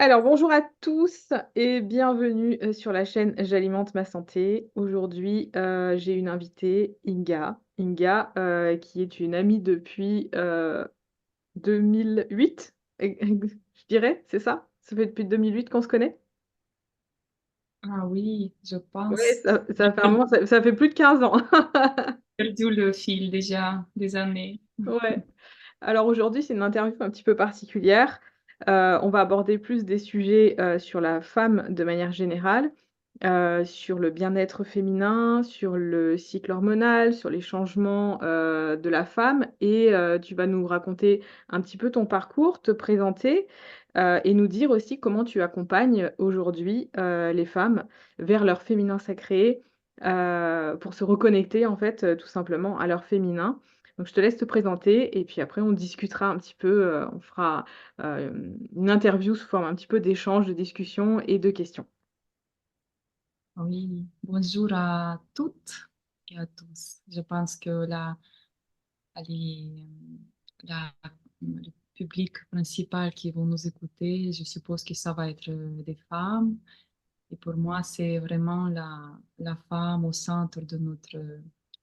Alors bonjour à tous et bienvenue, sur la chaîne J'alimente ma santé. Aujourd'hui, j'ai une invitée, Inga. Inga, qui est une amie depuis, 2008 je dirais, c'est ça? Ça fait depuis 2008 qu'on se connaît? Ah oui, je Ouais, pense. ça J'ai fait un moment, ça fait plus de 15 ans. perdu le fil déjà des années. Ouais. Alors aujourd'hui, c'est une interview un petit peu particulière. On va aborder plus des sujets, sur la femme de manière générale, sur le bien-être féminin, sur le cycle hormonal, sur les changements, de la femme et tu vas nous raconter un petit peu ton parcours, te présenter, et nous dire aussi comment tu accompagnes aujourd'hui, les femmes vers leur féminin sacré, pour se reconnecter en fait, tout simplement à leur féminin. Donc je te laisse te présenter et puis après on discutera un petit peu, on fera, une interview sous forme un petit peu d'échange, de discussion et de questions. Oui, bonjour à toutes et à tous. Je pense que les- le public principal qui vont nous écouter, je suppose que ça va être des femmes. Et pour moi, c'est vraiment la femme au centre de notre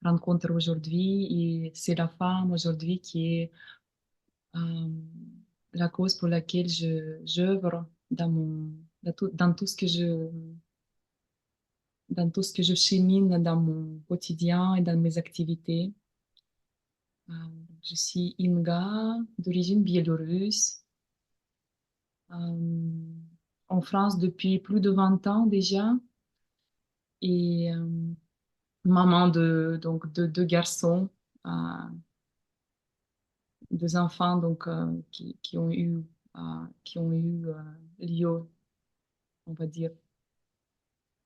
rencontre aujourd'hui. Et c'est la femme aujourd'hui qui est euh, la cause pour laquelle j'œuvre dans tout ce que dans tout ce que je chemine dans mon quotidien et dans mes activités. Euh, je suis Inga, d'origine biélorusse, euh, en France depuis plus de 20 ans déjà, et maman de deux garçons, euh, deux enfants qui ont eu lieu, on va dire,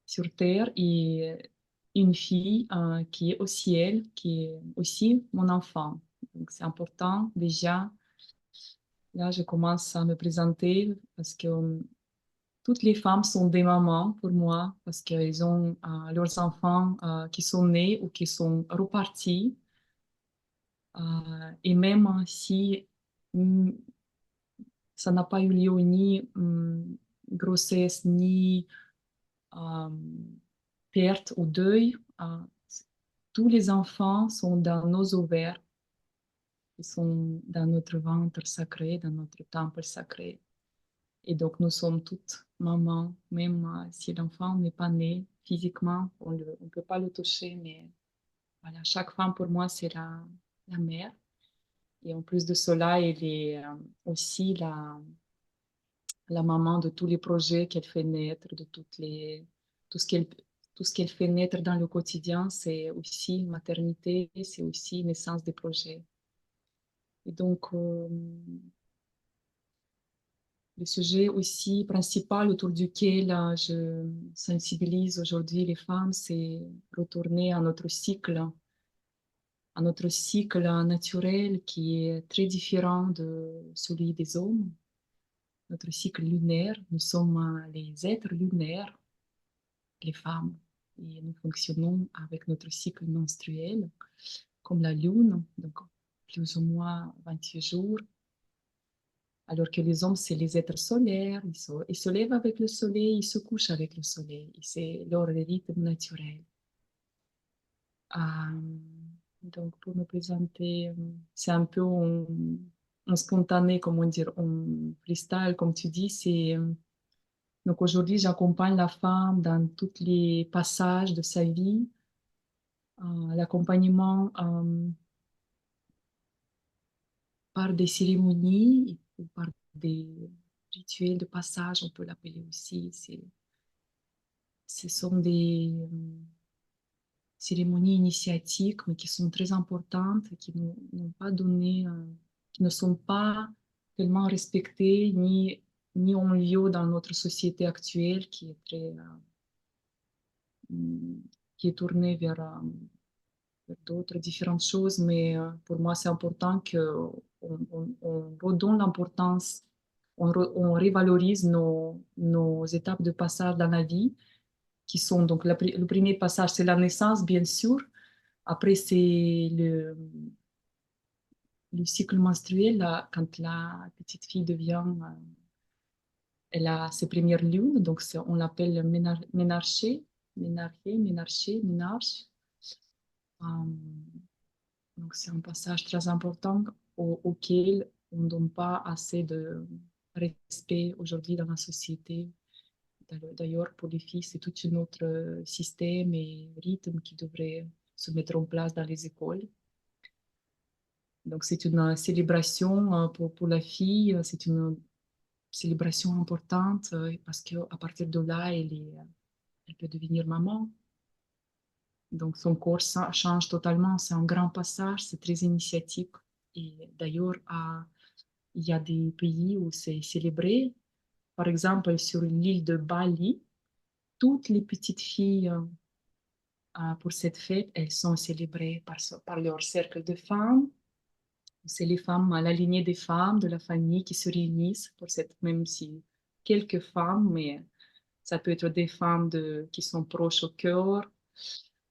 sur Terre, et une fille qui est au ciel, qui est aussi mon enfant. Donc c'est important déjà. Là, je commence à me présenter parce que toutes les femmes sont des mamans pour moi parce qu'elles ont leurs enfants qui sont nés ou qui sont repartis. Et même si mm, ça n'a pas eu lieu ni grossesse, ni euh, perte ou deuil, tous les enfants sont dans nos ovaires, ils sont dans notre ventre sacré, dans notre temple sacré. Et donc, nous sommes toutes mamans, même si l'enfant n'est pas né physiquement, on ne peut pas le toucher, mais voilà, chaque femme pour moi, c'est la mère. Et en plus de cela, elle est aussi la maman de tous les projets qu'elle fait naître, de tout ce qu'elle, tout ce qu'elle fait naître dans le quotidien, c'est aussi maternité, c'est aussi naissance des projets. Et donc, le sujet aussi principal autour duquel je sensibilise aujourd'hui les femmes, c'est retourner à notre cycle naturel qui est très différent de celui des hommes. Notre cycle lunaire, nous sommes les êtres lunaires, les femmes, et nous fonctionnons avec notre cycle menstruel comme la lune, donc plus ou moins 28 jours. Alors que les hommes, c'est les êtres solaires, ils se lèvent avec le soleil, ils se couchent avec le soleil. C'est leur rythme naturel. Euh, donc, pour me présenter, c'est un peu en spontané, comment dire, en freestyle, comme tu dis. Donc aujourd'hui, j'accompagne la femme dans tous les passages de sa vie. L'accompagnement par des cérémonies ou par des rituels de passage, on peut l'appeler aussi. Ce sont des cérémonies initiatiques, mais qui sont très importantes, qui n'ont pas donné, qui ne sont pas tellement respectées ni ont lieu dans notre société actuelle qui est qui est tournée vers d'autres différentes choses. Mais pour moi, c'est important on redonne l'importance, on révalorise nos étapes de passage dans la vie qui sont donc le premier passage, c'est la naissance, bien sûr. Après, c'est le cycle menstruel, là, quand la petite fille devient elle a ses premières lunes, donc on l'appelle ménarché, ménarche. Donc c'est un passage très important auquel on ne donne pas assez de respect aujourd'hui dans la société. D'ailleurs, pour les filles, c'est tout un autre système et rythme qui devrait se mettre en place dans les écoles. Donc c'est une célébration pour la fille, c'est une célébration importante parce qu'à partir de là, elle peut devenir maman. Donc son corps change totalement, c'est un grand passage, c'est très initiatique. Et d'ailleurs, il y a des pays où c'est célébré. Par exemple, sur l'île de Bali, toutes les petites filles pour cette fête, elles sont célébrées par leur cercle de femmes. C'est les femmes, la lignée des femmes de la famille qui se réunissent pour cette, même si quelques femmes, mais ça peut être des femmes qui sont proches au cœur,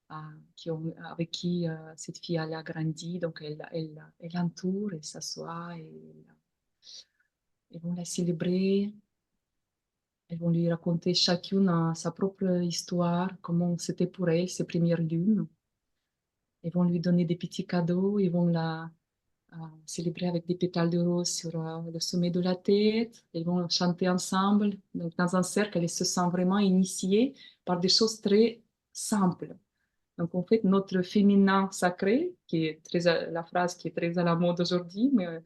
avec qui cette fille elle a grandi, donc elle entoure, elle s'assoit, et elles vont la célébrer, elles vont lui raconter chacune sa propre histoire, comment c'était pour elle, ses premières lunes. Elles vont lui donner des petits cadeaux, ils vont la célébrer avec des pétales de rose sur le sommet de la tête. Ils vont chanter ensemble, donc dans un cercle, elles se sentent vraiment initiées par des choses très simples. Donc en fait, notre féminin sacré, qui est la phrase qui est très à la mode aujourd'hui, mais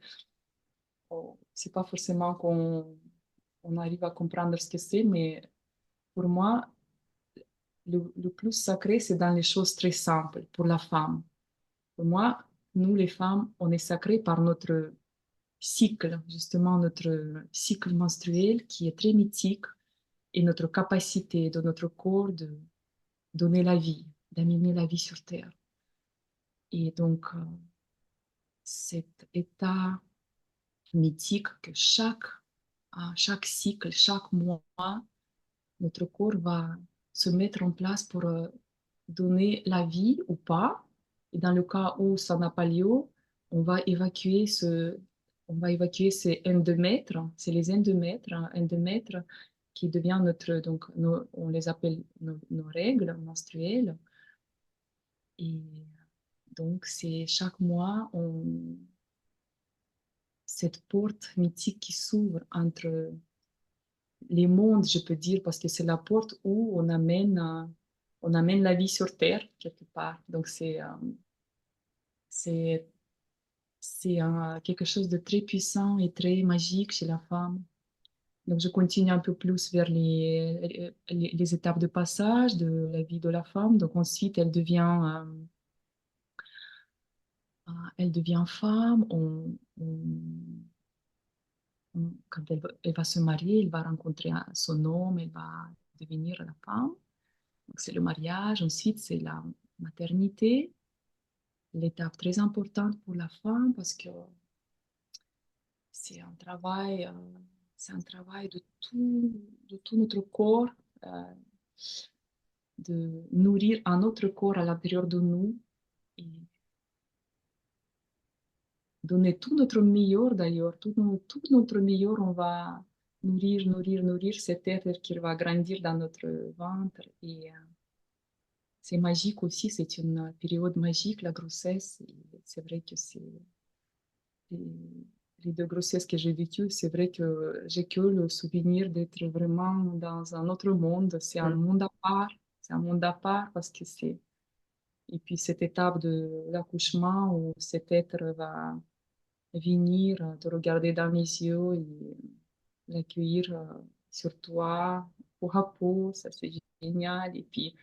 c'est pas forcément qu'on arrive à comprendre ce que c'est, mais pour moi, le plus sacré, c'est dans les choses très simples pour la femme. Pour moi, nous les femmes, on est sacrées par notre cycle, justement notre cycle menstruel qui est très mythique et notre capacité de notre corps de donner la vie, d'amener la vie sur Terre. Et donc, cet état mythique que chaque cycle, chaque mois, notre corps va se mettre en place pour donner la vie ou pas. Et dans le cas où ça n'a pas lieu, on va évacuer ces endomètres, c'est les endomètres, endomètres qui devient donc on les appelle nos règles menstruelles. Et donc c'est chaque mois cette porte mythique qui s'ouvre entre les mondes, je peux dire, parce que c'est la porte où on amène la vie sur Terre, quelque part. Donc, c'est, c'est quelque chose de très puissant et très magique chez la femme. Donc, je continue un peu plus vers les étapes de passage de la vie de la femme. Donc, ensuite, elle devient femme. Quand elle va se marier, elle va rencontrer son homme, elle va devenir la femme. Donc, c'est le mariage. Ensuite, c'est la maternité, l'étape très importante pour la femme parce que c'est un travail, de tout notre corps, euh, de nourrir un autre corps à l'intérieur de nous et donner tout notre meilleur d'ailleurs, tout notre meilleur, on va nourrir cet être qui va grandir dans notre ventre et c'est magique aussi, c'est une période magique, la grossesse. C'est vrai que les deux grossesses que j'ai vécues, c'est vrai que j'ai que le souvenir d'être vraiment dans un autre monde. C'est un monde à part. C'est un monde à part parce que c'est... Et puis cette étape de l'accouchement où cet être va venir te regarder dans les yeux et l'accueillir sur toi, peau à peau, ça c'est génial. Et puis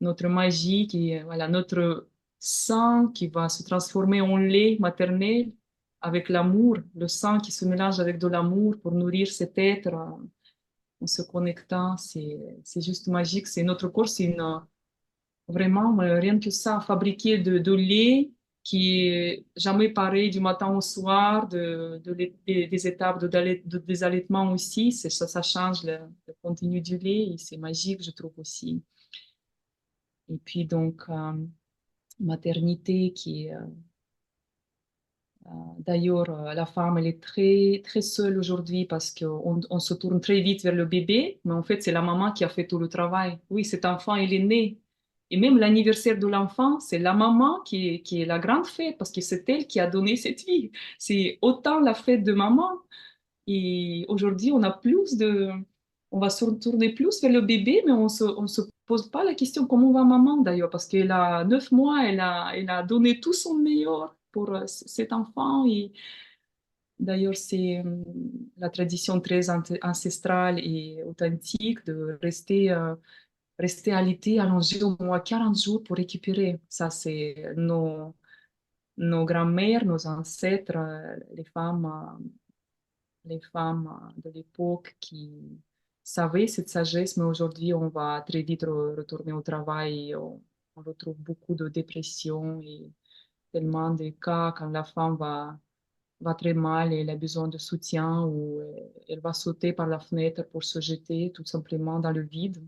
notre magie, voilà, notre sang qui va se transformer en lait maternel avec l'amour, le sang qui se mélange avec de l'amour pour nourrir cet être en se connectant, c'est juste magique. C'est notre corps, c'est vraiment rien que ça, fabriqué de lait qui est jamais pareil du matin au soir, des étapes des allaitements aussi, ça change le contenu du lait et c'est magique, je trouve aussi. Et puis donc, maternité qui est D'ailleurs, la femme, elle est très, très seule aujourd'hui parce qu'on se tourne très vite vers le bébé, mais en fait, c'est la maman qui a fait tout le travail. Oui, cet enfant, il est né. Et même l'anniversaire de l'enfant, c'est la maman qui est la grande fête parce que c'est elle qui a donné cette vie. C'est autant la fête de maman. Et aujourd'hui, on va se retourner plus vers le bébé, mais on se pose pas la question comment va maman d'ailleurs, parce qu'elle a 9 mois, elle a donné tout son meilleur pour cet enfant. Et d'ailleurs, c'est la tradition très ancestrale et authentique de rester alité, allongé au moins 40 jours pour récupérer. Ça, c'est nos grands-mères, nos ancêtres, les femmes de l'époque qui savaient cette sagesse, mais aujourd'hui, on va très vite retourner au travail et on retrouve beaucoup de dépression et tellement de cas quand la femme va très mal et elle a besoin de soutien ou elle va sauter par la fenêtre pour se jeter tout simplement dans le vide.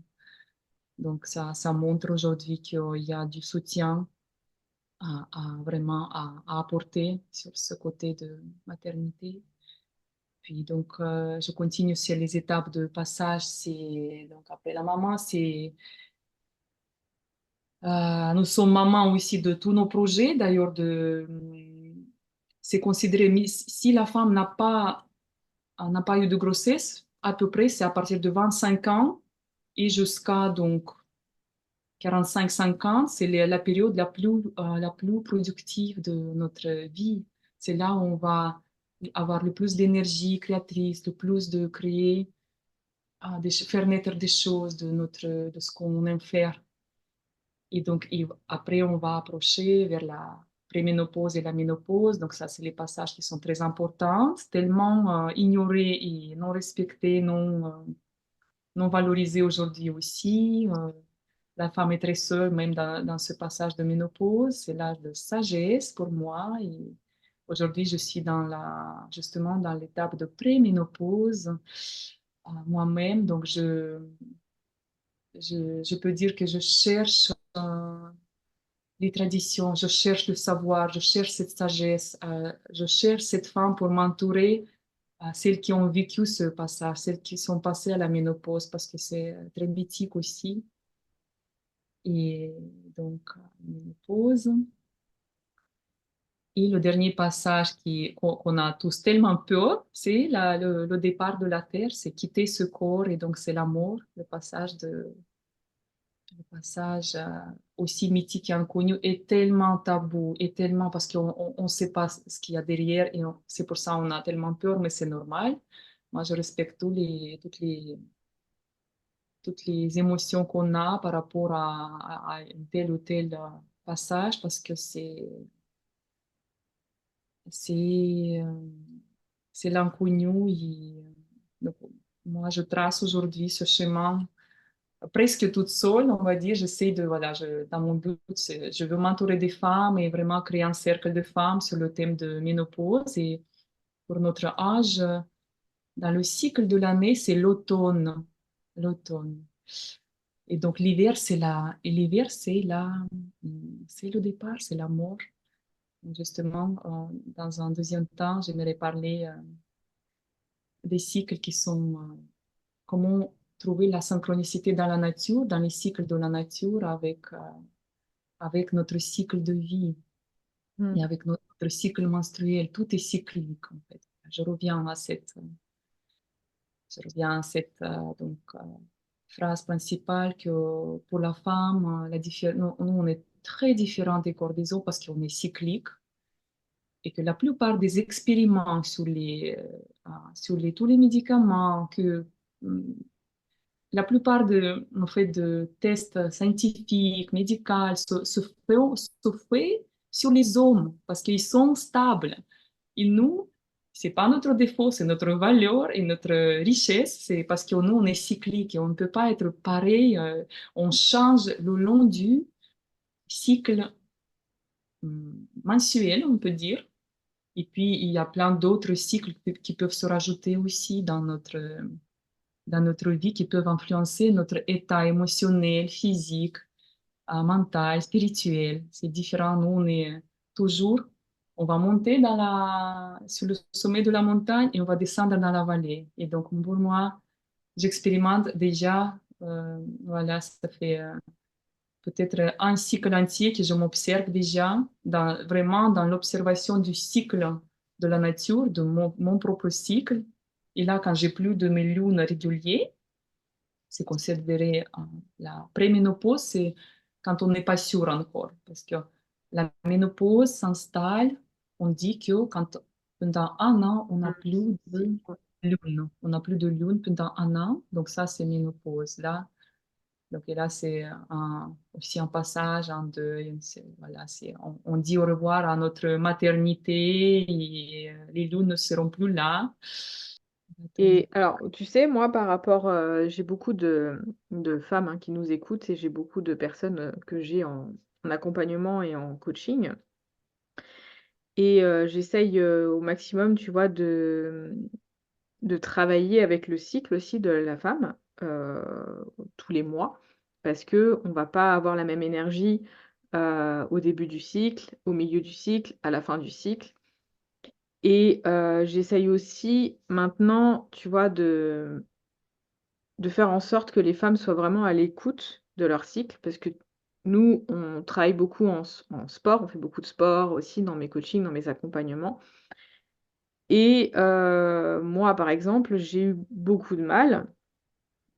Donc, ça montre aujourd'hui qu'il y a du soutien vraiment à apporter sur ce côté de maternité. Puis donc, je continue sur les étapes de passage. C'est donc après la maman, nous sommes maman aussi de tous nos projets. D'ailleurs, c'est considéré si la femme n'a pas eu de grossesse, à peu près, c'est à partir de 25 ans et jusqu'à donc 45-50, c'est la période la plus productive de notre vie. C'est là où on va avoir le plus d'énergie créatrice, le plus de créer, faire naître des choses de ce qu'on aime faire. Et donc, après, on va approcher vers la préménopause et la ménopause. Donc, ça, c'est les passages qui sont très importants, tellement ignorés et non respectés, non valorisés aujourd'hui aussi. La femme est très seule, même dans ce passage de ménopause. C'est l'âge de sagesse pour moi. Et aujourd'hui, je suis justement dans l'étape de préménopause moi-même. Donc, je peux dire que je cherche les traditions, je cherche le savoir, je cherche cette sagesse, je cherche cette femme pour m'entourer, celles qui ont vécu ce passage, celles qui sont passées à la ménopause, parce que c'est très mythique aussi. Et donc, ménopause. Et le dernier passage qu'on a tous tellement peur, c'est le départ de la Terre, c'est quitter ce corps, et donc c'est la mort, le passage aussi mythique et inconnu est tellement tabou, et tellement parce qu'on ne sait pas ce qu'il y a derrière, et c'est pour ça qu'on a tellement peur, mais c'est normal. Moi, je respecte toutes les émotions qu'on a par rapport à un tel ou tel passage, parce que c'est, euh, c'est l'inconnu. Donc, moi, je trace aujourd'hui ce chemin presque toute seule, on va dire. J'essaie voilà, dans mon but, je veux m'entourer des femmes et vraiment créer un cercle de femmes sur le thème de ménopause. Et pour notre âge, dans le cycle de l'année, c'est l'automne. L'automne. Et donc l'hiver, c'est le départ, c'est la mort. Donc, justement, dans un deuxième temps, j'aimerais parler des cycles qui sont comment trouver la synchronicité dans la nature, dans les cycles de la nature avec notre cycle de vie et Mmh. avec notre cycle menstruel. Tout est cyclique, en fait. Je reviens à cette phrase principale que pour la femme, nous, on est très différents des corps des autres parce qu'on est cyclique et que la plupart des expériments tous les médicaments hum, la plupart en fait, de tests scientifiques, médicaux, se fait sur les hommes parce qu'ils sont stables. Et nous, c'est pas notre défaut, c'est notre valeur et notre richesse. C'est parce que nous, on est cyclique et on ne peut pas être pareil. On change le long du cycle mensuel, on peut dire. Et puis, il y a plein d'autres cycles qui peuvent se rajouter aussi dans notre vie, qui peuvent influencer notre état émotionnel, physique, mental, spirituel. C'est différent. Nous, on est toujours On va monter sur le sommet de la montagne et on va descendre dans la vallée. Et donc, pour moi, j'expérimente déjà, voilà, ça fait peut-être un cycle entier que je m'observe déjà, vraiment dans l'observation du cycle de la nature, de mon propre cycle. Et là, quand j'ai plus de mes lunes régulières, c'est considéré la préménopause, c'est quand on n'est pas sûr encore. Parce que la ménopause s'installe, on dit que quand pendant un an, on n'a plus de Ouais. lune. On n'a plus de lune pendant un an. Donc ça, c'est ménopause. Là, donc et là, c'est aussi un passage, un deuil. Voilà, on dit au revoir à notre maternité et les lunes ne seront plus là. Et alors, tu sais, moi, par rapport, j'ai beaucoup de femmes, hein, qui nous écoutent et j'ai beaucoup de personnes, que j'ai en accompagnement et en coaching et j'essaye, au maximum, tu vois, de travailler avec le cycle aussi de la femme, tous les mois parce que on va pas avoir la même énergie, au début du cycle, au milieu du cycle, à la fin du cycle et j'essaye aussi maintenant, tu vois, de faire en sorte que les femmes soient vraiment à l'écoute de leur cycle parce que nous, on travaille beaucoup en sport, on fait beaucoup de sport aussi dans mes coachings, dans mes accompagnements et moi, par exemple, j'ai eu beaucoup de mal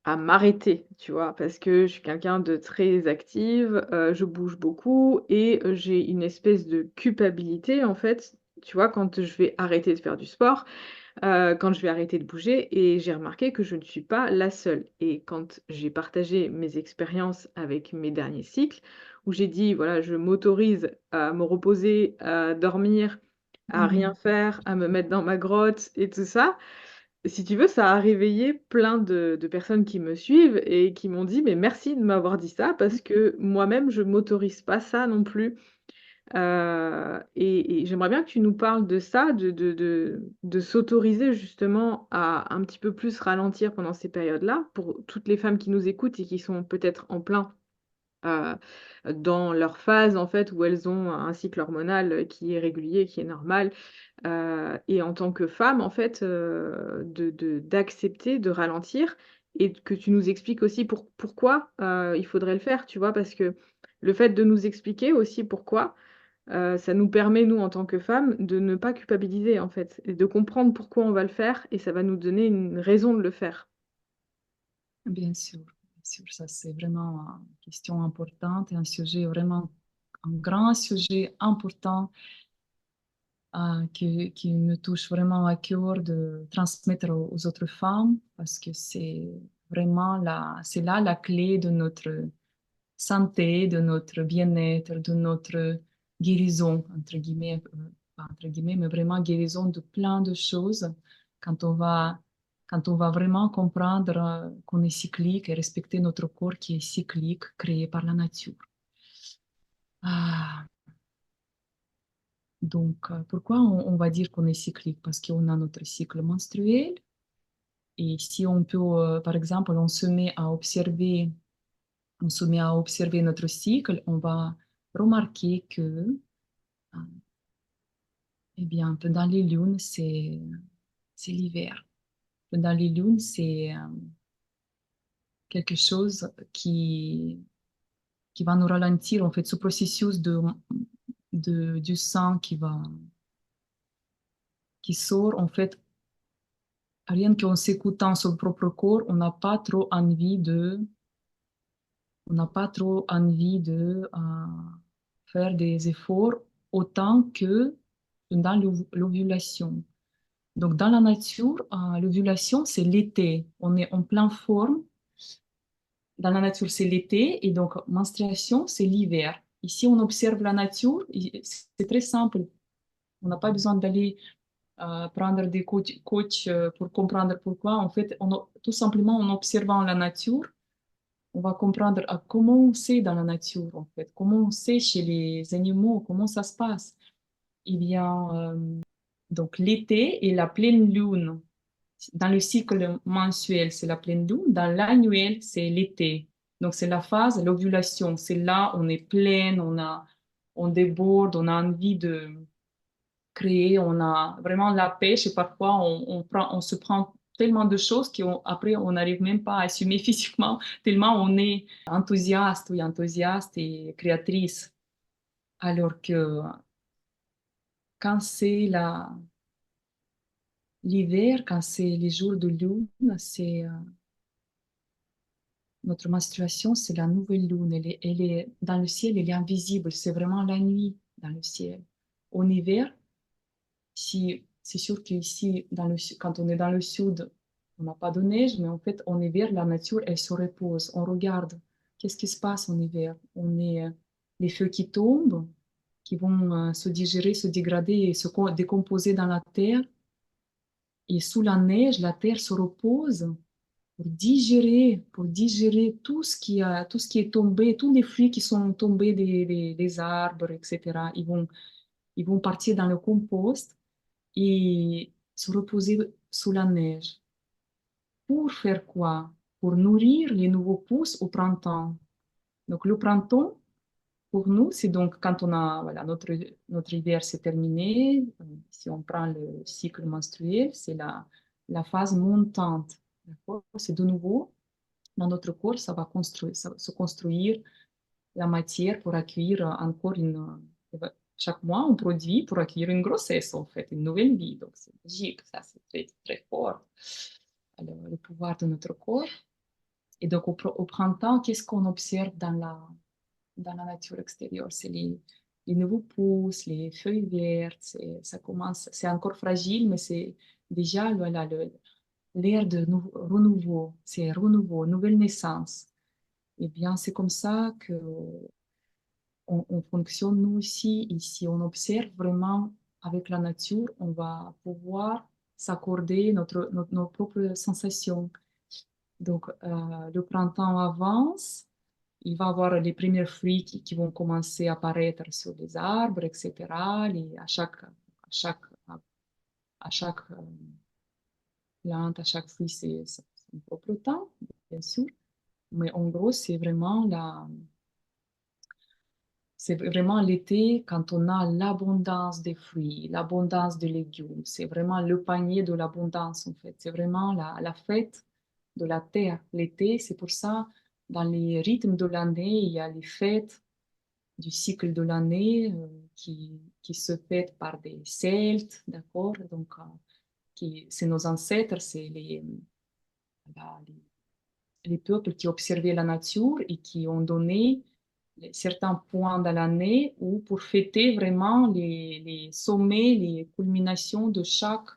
à m'arrêter, tu vois? Parce que je suis quelqu'un de très active, je bouge beaucoup et j'ai une espèce de culpabilité, en fait, tu vois? Quand je vais arrêter de faire du sport, quand je vais arrêter de bouger et j'ai remarqué que je ne suis pas la seule et quand j'ai partagé mes expériences avec mes derniers cycles, où j'ai dit: «Voilà, je m'autorise à me reposer, à dormir, à rien Mhm. faire, à me mettre dans ma grotte» et tout ça, si tu veux, ça a réveillé plein de personnes qui me suivent et qui m'ont dit: «Mais merci de m'avoir dit ça parce que moi-même je m'autorise pas ça non plus». Et j'aimerais bien que tu nous parles de ça, de s'autoriser justement à un petit peu plus ralentir pendant ces périodes-là, pour toutes les femmes qui nous écoutent et qui sont peut-être en plein, heu, dans leur phase en fait où elles ont un cycle hormonal, qui est régulier, qui est normal, et en tant que femme en fait, d'accepter de ralentir et que tu nous expliques aussi pourquoi, il faudrait le faire, tu vois? Parce que le fait de nous expliquer aussi pourquoi, ça nous permet, nous, en tant que femmes, de ne pas culpabiliser, en fait et de comprendre pourquoi on va le faire et ça va nous donner une raison de le faire. Bien sûr, ça c'est vraiment une question importante et un sujet vraiment, un grand sujet important qui me touche vraiment à cœur de transmettre aux autres femmes parce que c'est vraiment c'est là la clé de notre santé, de notre bien-être, de notre guérison, pas entre guillemets, mais vraiment guérison de plein de choses quand on va, quand on va vraiment comprendre qu'on est cyclique et respecter notre corps qui est cyclique, créé par la nature. Ah, donc, pourquoi on va dire qu'on est cyclique? Parce qu'on a notre cycle menstruel. Et si on peut, par exemple, on se met à observer notre cycle, on va remarquer que, euh, eh bien, pendant les lunes, c'est l'hiver. Pendant les lunes, c'est quelque chose qui va nous ralentir, en fait, ce processus du sang qui sort, en fait, rien qu'en s'écoutant son propre corps, on n'a pas trop envie de faire des efforts autant que dans l'ovulation. Donc, dans la nature, l'ovulation, c'est l'été. On est en pleine forme. Dans la nature, c'est l'été. Et donc, menstruation, c'est l'hiver. Ici, on observe la nature. C'est très simple. On n'a pas besoin d'aller prendre des coachs pour comprendre pourquoi. En fait, tout simplement, en observant la nature, on va comprendre comment c'est dans la nature, en fait, comment c'est chez les animaux, comment ça se passe. Il y a donc l'été et la pleine lune. Dans le cycle mensuel, c'est la pleine lune. Dans l'annuel, c'est l'été. Donc, c'est la phase, l'ovulation. C'est là, on est pleine, on déborde, on a envie créer, on a vraiment la pêche et parfois on se prend tellement de choses qu'après on n'arrive même pas à assumer physiquement, tellement on est enthousiaste, oui, enthousiaste et créatrice. Alors que quand c'est l'hiver, quand c'est les jours de lune, c'est notre menstruation, c'est la nouvelle lune. Elle est dans le ciel, elle est invisible. C'est vraiment la nuit dans le ciel. En hiver, si, c'est sûr qu'ici, quand on est dans le sud, on n'a pas de neige, mais en fait, en hiver, la nature, elle se repose. On regarde qu'est-ce qui se passe en hiver. On est les feuilles qui tombent, qui vont se digérer, se dégrader et décomposer dans la terre. Et sous la neige, la terre se repose pour digérer tout ce qui est tombé, tous les fruits qui sont tombés des arbres, etc. Ils vont partir dans le compost et se reposer sous la neige. Pour faire quoi? Pour nourrir les nouveaux pousses au printemps. Donc le printemps, pour nous, c'est donc quand on a, voilà, notre hiver s'est terminé, si on prend le cycle menstruel, c'est la phase montante. D'accord? C'est de nouveau, dans notre corps, se construire la matière pour accueillir encore chaque mois, on produit pour accueillir une grossesse, en fait, une nouvelle vie. Donc, c'est magique, ça, c'est très, très fort. Alors, le pouvoir de notre corps. Et donc, au printemps, qu'est-ce qu'on observe dans la nature extérieure? C'est les nouveaux pousses, les feuilles vertes, ça commence, c'est encore fragile, mais c'est déjà voilà, l'ère de renouveau, c'est renouveau, nouvelle naissance. Eh bien, c'est comme ça que on fonctionne nous aussi. Ici, on observe vraiment avec la nature, on va pouvoir s'accorder nos propres sensations. Donc, le printemps avance, il va y avoir les premiers fruits qui vont commencer à apparaître sur les arbres, etc. Chaque, à chaque plante, à chaque fruit, c'est son propre temps, bien sûr. Mais en gros, c'est vraiment l'été quand on a l'abondance des fruits, l'abondance des légumes. C'est vraiment le panier de l'abondance, en fait. C'est vraiment la fête de la terre. L'été, c'est pour ça, dans les rythmes de l'année, il y a les fêtes du cycle de l'année qui se fêtent par des Celtes, d'accord? Donc, c'est nos ancêtres, c'est les peuples qui observaient la nature et qui ont donné certains points dans l'année ou pour fêter vraiment les sommets, les culminations de chaque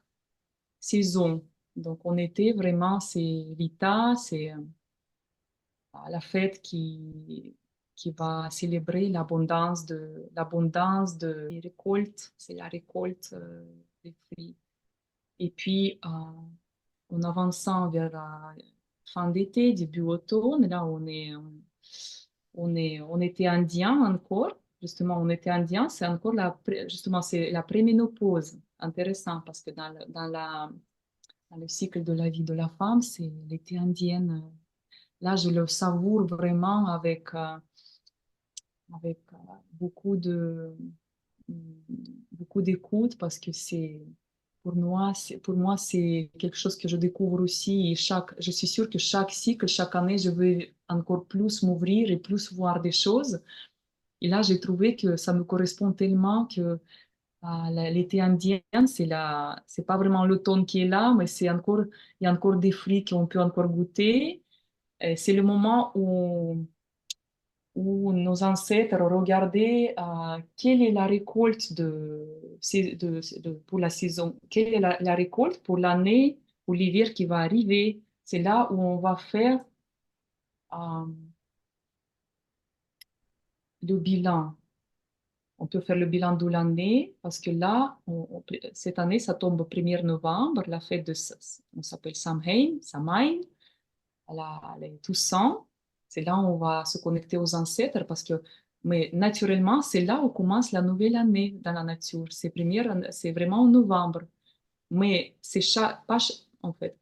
saison. Donc, en été, vraiment, c'est l'Ita, c'est la fête qui va célébrer l'abondance de les récoltes, c'est la récolte des fruits. Et puis, en avançant vers la fin d'été, début automne, là, on était indien encore. Justement, on était indien, c'est encore justement, c'est la préménopause. Intéressant parce que dans le cycle de la vie de la femme, c'est l'été indienne. Là, je le savoure vraiment avec beaucoup d'écoute parce que pour moi, c'est quelque chose que je découvre aussi. Et je suis sûre que chaque cycle, chaque année, je veux encore plus m'ouvrir et plus voir des choses. Et là, j'ai trouvé que ça me correspond tellement que l'été indien, c'est pas vraiment l'automne qui est là, mais il y a encore des fruits qu'on peut encore goûter. Et c'est le moment où nos ancêtres regardaient quelle est la récolte pour la saison, quelle est la récolte pour l'année ou l'hiver qui va arriver. C'est là où on va faire euh, le bilan. On peut faire le bilan de l'année parce que là, cette année, ça tombe au 1er novembre, la fête on s'appelle Samhain, les Toussaint. C'est là où on va se connecter aux ancêtres mais naturellement, c'est là où commence la nouvelle année dans la nature. C'est vraiment en novembre. Mais pas, en fait,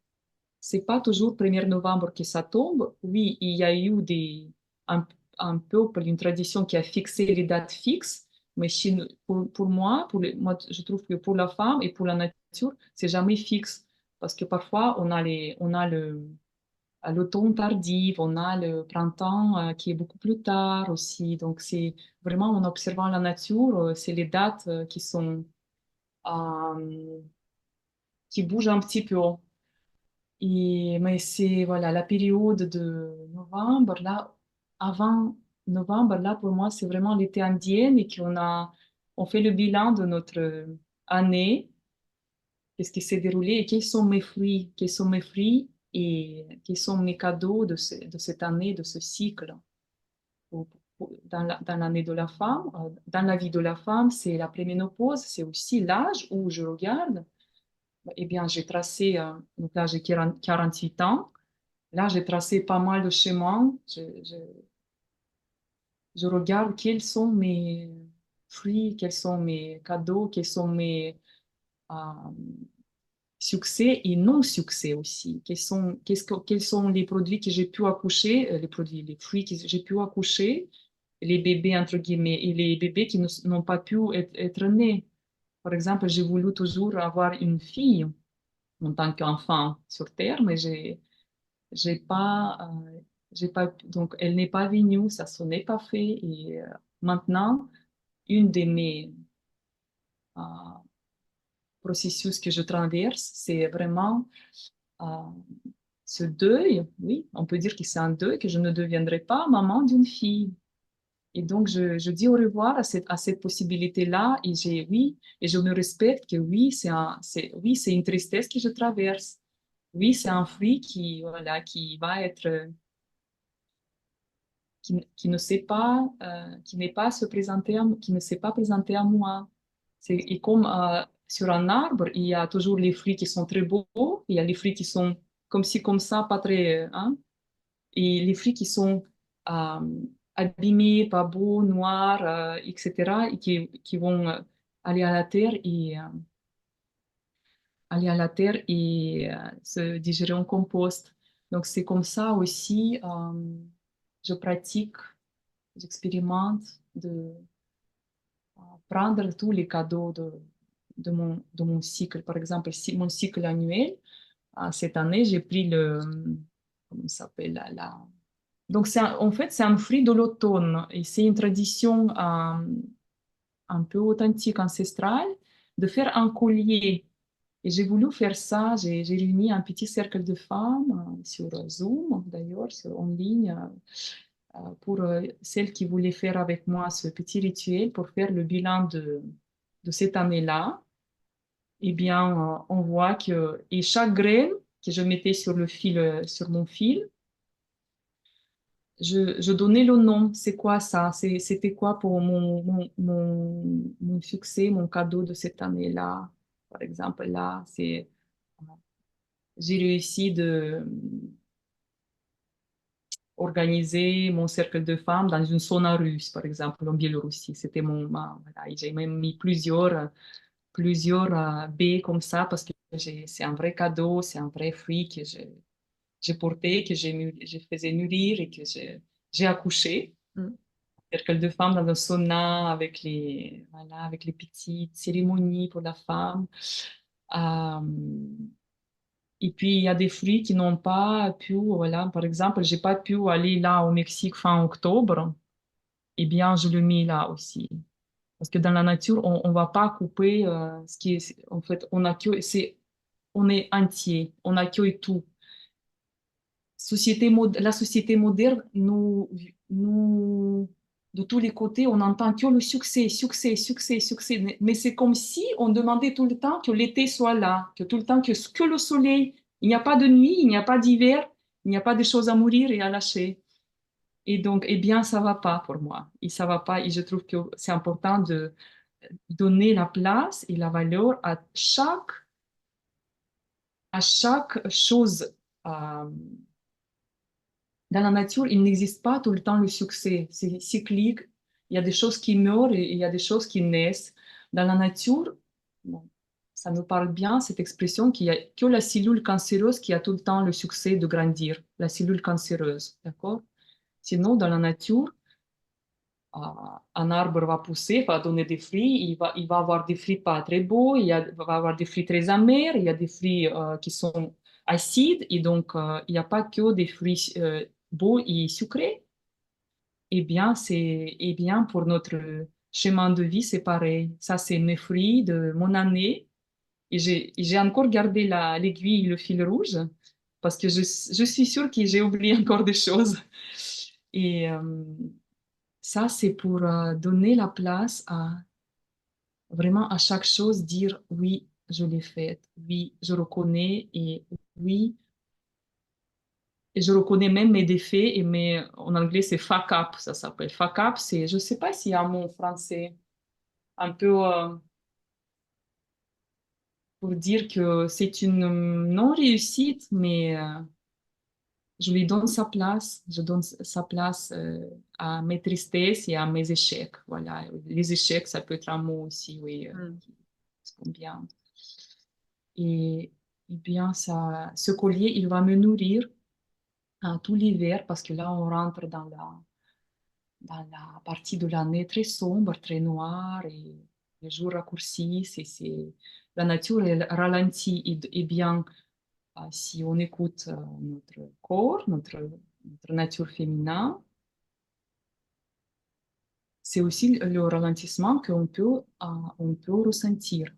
c'est pas toujours 1er novembre que ça tombe. Oui, il y a eu un peuple, une tradition qui a fixé les dates fixes, Mais pour moi, moi, je trouve que pour la femme et pour la nature, c'est jamais fixe. Parce que parfois, on a à l'automne tardif, on a le printemps qui est beaucoup plus tard aussi. Donc, c'est vraiment en observant la nature, c'est les dates euh, qui bougent un petit peu. Mais c'est voilà, la période de novembre, là, avant novembre, là, pour moi, c'est vraiment l'été indien et on fait le bilan de notre année, qu'est-ce qui s'est déroulé et quels sont mes fruits et quels sont mes cadeaux de cette année, de ce cycle. Pour- dans l'année de la femme, dans la vie de la femme, c'est la préménopause, c'est aussi l'âge où je regarde. Eh bien, j'ai tracé, donc là, j'ai 48 ans. Là, j'ai tracé pas mal de schémas. Je regarde quels sont mes fruits, quels sont mes cadeaux, quels sont mes euh, succès et non-succès aussi. Quels sont les produits que j'ai pu accoucher, les fruits que j'ai pu accoucher, les bébés, entre guillemets, et les bébés qui n'ont pas pu être nés. Par exemple, j'ai voulu toujours avoir une fille en tant qu'enfant sur Terre, mais j'ai pas, donc elle n'est pas venue, ça ne n'est pas fait. Et maintenant, une de mes euh, processus que je traverse, c'est vraiment euh, ce deuil. Oui, on peut dire que c'est un deuil, que je ne deviendrai pas maman d'une fille. Et donc, je dis au revoir à cette possibilité-là, oui, et je me respecte que oui, oui, c'est une tristesse que je traverse. Oui, c'est un fruit voilà, qui va être qui ne sait pas, qui n'est pas se présenter, qui ne s'est pas présenté à moi. Et comme sur un arbre, il y a toujours les fruits qui sont très beaux, il y a les fruits qui sont comme ci, comme ça, pas très, hein, et les fruits qui sont euh, abîmés, pas beaux, noirs, etc., et qui vont aller à la terre et se digérer en compost. Donc c'est comme ça aussi, je pratique. J'expérimente de prendre tous les cadeaux de mon cycle. Par exemple, si mon cycle annuel, cette année, j'ai pris comment ça s'appelle Donc, en fait, c'est un fruit de l'automne et c'est une tradition un peu authentique, ancestrale, de faire un collier. Et j'ai voulu faire ça, j'ai réuni un petit cercle de femmes sur Zoom, d'ailleurs, en ligne, pour celles qui voulaient faire avec moi ce petit rituel pour faire le bilan de cette année-là. Eh bien, on voit et chaque graine que je mettais sur le fil, sur mon fil, je donnais le nom. C'est quoi ça? C'était quoi pour mon succès, mon cadeau de cette année-là? Par exemple, là, j'ai réussi de organiser mon cercle de femmes dans une sauna russe, par exemple, en Biélorussie. C'était voilà, et j'ai même mis plusieurs baies comme ça parce que c'est un vrai cadeau, c'est un vrai fruit que j'ai porté, que je faisais nourrir et que j'ai accouché. Mmh. Cercle de femmes dans un sauna voilà, avec les petites cérémonies pour la femme. Euh, et puis, il y a des fruits qui n'ont pas pu, voilà, par exemple, j'ai pas pu aller là au Mexique fin octobre. Eh bien, je le mets là aussi. Parce que dans la nature, on va pas couper ce qui est, en fait, on est entier, on accueille tout. La société moderne, de tous les côtés, on entend que le succès, succès, succès, succès. Mais c'est comme si on demandait tout le temps que l'été soit là, que tout le temps que le soleil, il n'y a pas de nuit, il n'y a pas d'hiver, il n'y a pas de choses à mourir et à lâcher. Et donc, eh bien, ça va pas pour moi. Et ça va pas. Et je trouve que c'est important de donner la place et la valeur à chaque chose. euh, Dans la nature, il n'existe pas tout le temps le succès. C'est cyclique. Il y a des choses qui meurent et il y a des choses qui naissent. Dans la nature, bon, ça nous parle bien, cette expression qu'il y a que la cellule cancéreuse qui a tout le temps le succès de grandir, la cellule cancéreuse, d'accord? Sinon, dans la nature, un arbre va pousser, va donner des fruits, il va avoir des fruits pas très beaux, va avoir des fruits très amers, il y a des fruits qui sont acides, et donc il n'y a pas que des fruits beaux et sucrés. Eh bien, pour notre chemin de vie, c'est pareil. Ça, c'est mes fruits de mon année. Et j'ai encore gardé l'aiguille, le fil rouge, parce que je suis sûre que j'ai oublié encore des choses. Et ça, c'est pour donner la place à vraiment à chaque chose, dire oui, je l'ai faite, oui, je reconnais, et oui, et je reconnais même mes défaits, en anglais, c'est fuck up, ça s'appelle. Fuck up, c'est, je sais pas s'il y a un mot en français, un peu pour dire que c'est une non-réussite, mais je lui donne sa place, je donne sa place à mes tristesses et à mes échecs. Voilà, les échecs, ça peut être un mot aussi, oui, Mmh. qui correspond bien. Et, et bien, ça, ce collier, il va me nourrir tout l'hiver parce que là, on rentre dans la partie de l'année très sombre, très noire, et les jours raccourcissent, et c'est, la nature, elle ralentit. Et bien, si on écoute notre corps, notre nature féminin, c'est aussi le ralentissement on peut ressentir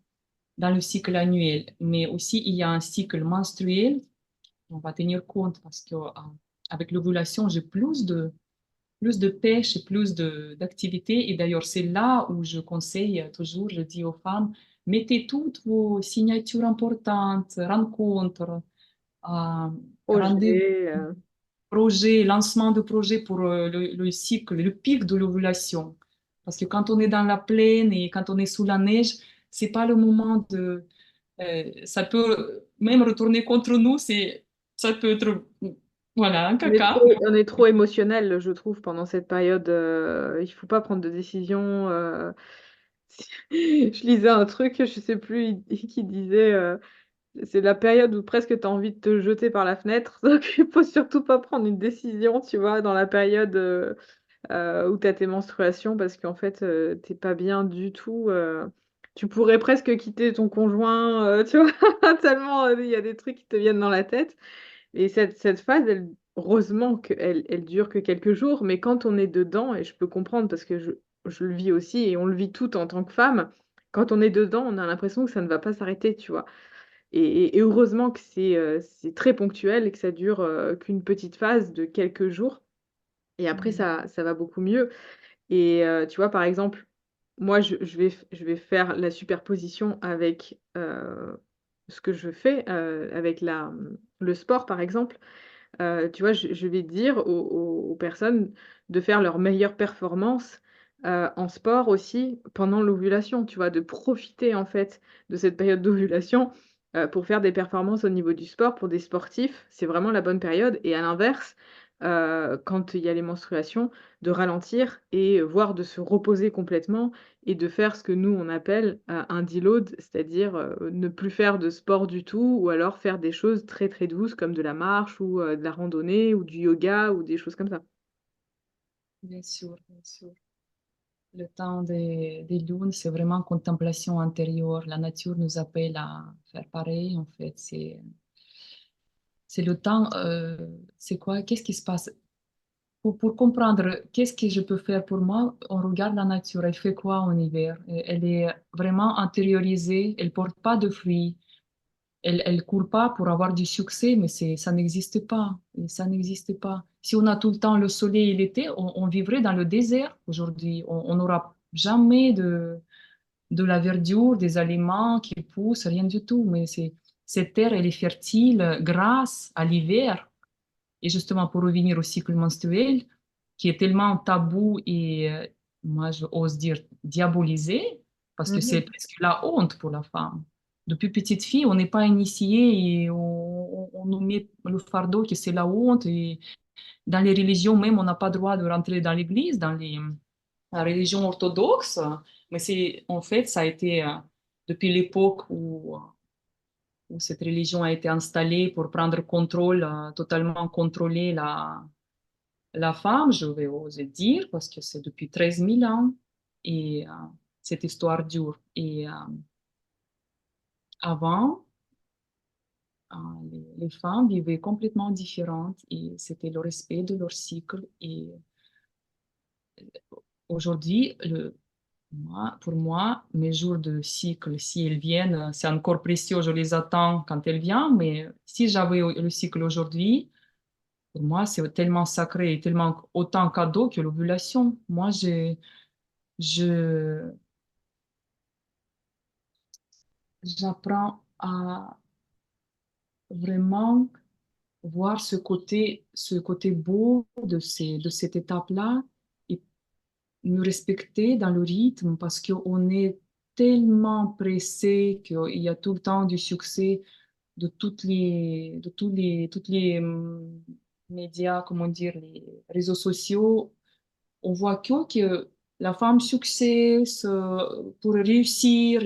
dans le cycle annuel. Mais aussi, il y a un cycle menstruel, on va tenir compte parce que avec l'ovulation, j'ai plus de pêche et plus d'activité. Et d'ailleurs, c'est là où je conseille toujours, je dis aux femmes, mettez toutes vos signatures importantes, rencontres, euh, rendez-vous, Projet, projets, lancement de projets pour le cycle, le pic de l'ovulation. Parce que quand on est dans la plaine et quand on est sous la neige, c'est pas le moment de... ça peut même retourner contre nous, ça peut être, voilà, un caca. on est trop émotionnel, je trouve, pendant cette période, il faut pas prendre de décision, je lisais un truc, je sais plus, qui disait, c'est la période où presque tu as envie de te jeter par la fenêtre, donc il faut surtout pas prendre une décision, tu vois? Dans la période, où tu as tes menstruations parce qu'en fait, tu pas bien du tout, tu pourrais presque quitter ton conjoint, tu vois? Tellement, il y a des trucs qui te viennent dans la tête. Et cette phase, elle heureusement qu'elle dure que quelques jours, mais quand on est dedans, et je peux comprendre parce que je le vis aussi et on le vit toutes en tant que femme, quand on est dedans, on a l'impression que ça ne va pas s'arrêter, tu vois? Et heureusement que c'est très ponctuel et que ça dure, qu'une petite phase de quelques jours et après Mm. ça va beaucoup mieux. Et tu vois, par exemple, moi, je vais faire la superposition avec, ce que je fais, avec le sport, par exemple. Tu vois, je vais dire aux personnes de faire leur meilleure performance, en sport aussi pendant l'ovulation, tu vois? De profiter, en fait, de cette période d'ovulation, pour faire des performances au niveau du sport. Pour des sportifs, c'est vraiment la bonne période et à l'inverse, quand il y a les menstruations, de ralentir et voire de se reposer complètement et de faire ce que nous on appelle, un deload, c'est-à-dire, ne plus faire de sport du tout ou alors faire des choses très, très douces comme de la marche ou, de la randonnée ou du yoga ou des choses comme ça. Bien sûr, bien sûr. Le temps des lunes, c'est vraiment contemplation intérieure. La nature nous appelle à faire pareil, en fait. C'est le temps, c'est quoi? Qu'est-ce qui se passe? Pour comprendre qu'est-ce que je peux faire pour moi, on regarde la nature. Elle fait quoi en hiver? Elle est vraiment intériorisée. Elle porte pas de fruits. Elle court pas pour avoir du succès, mais ça n'existe pas. Et ça n'existe pas. Si on a tout le temps le soleil et l'été, on vivrait dans le désert aujourd'hui. On n'aura jamais de la verdure, des aliments qui poussent, rien du tout. Mais cette terre, elle est fertile grâce à l'hiver. Et justement, pour revenir au cycle menstruel, qui est tellement tabou et, moi, je ose dire diabolisé, parce que c'est Mmh. presque la honte pour la femme. Depuis petite fille, on n'est pas initié et on nous met le fardeau que c'est la honte. Et dans les religions même, on n'a pas le droit de rentrer dans l'église, la religion orthodoxe. Mais c'est, en fait, ça a été depuis l'époque où cette religion a été installée pour prendre contrôle, totalement contrôler la femme, je vais oser dire, parce que c'est depuis 13 000 ans, et cette histoire dure. Et avant, les femmes vivaient complètement différentes et c'était le respect de leur cycle. Et aujourd'hui, pour moi, mes jours de cycle, si elles viennent, c'est encore précieux, je les attends quand elles viennent, mais si j'avais le cycle aujourd'hui, pour moi, c'est tellement sacré et tellement autant cadeau que l'ovulation. Moi, je, j'apprends à vraiment voir ce côté beau de cette étape-là et nous respecter dans le rythme parce qu'on est tellement pressé qu'il y a tout le temps du succès toutes les médias, comment dire, les réseaux sociaux. On voit que la femme succès pour réussir,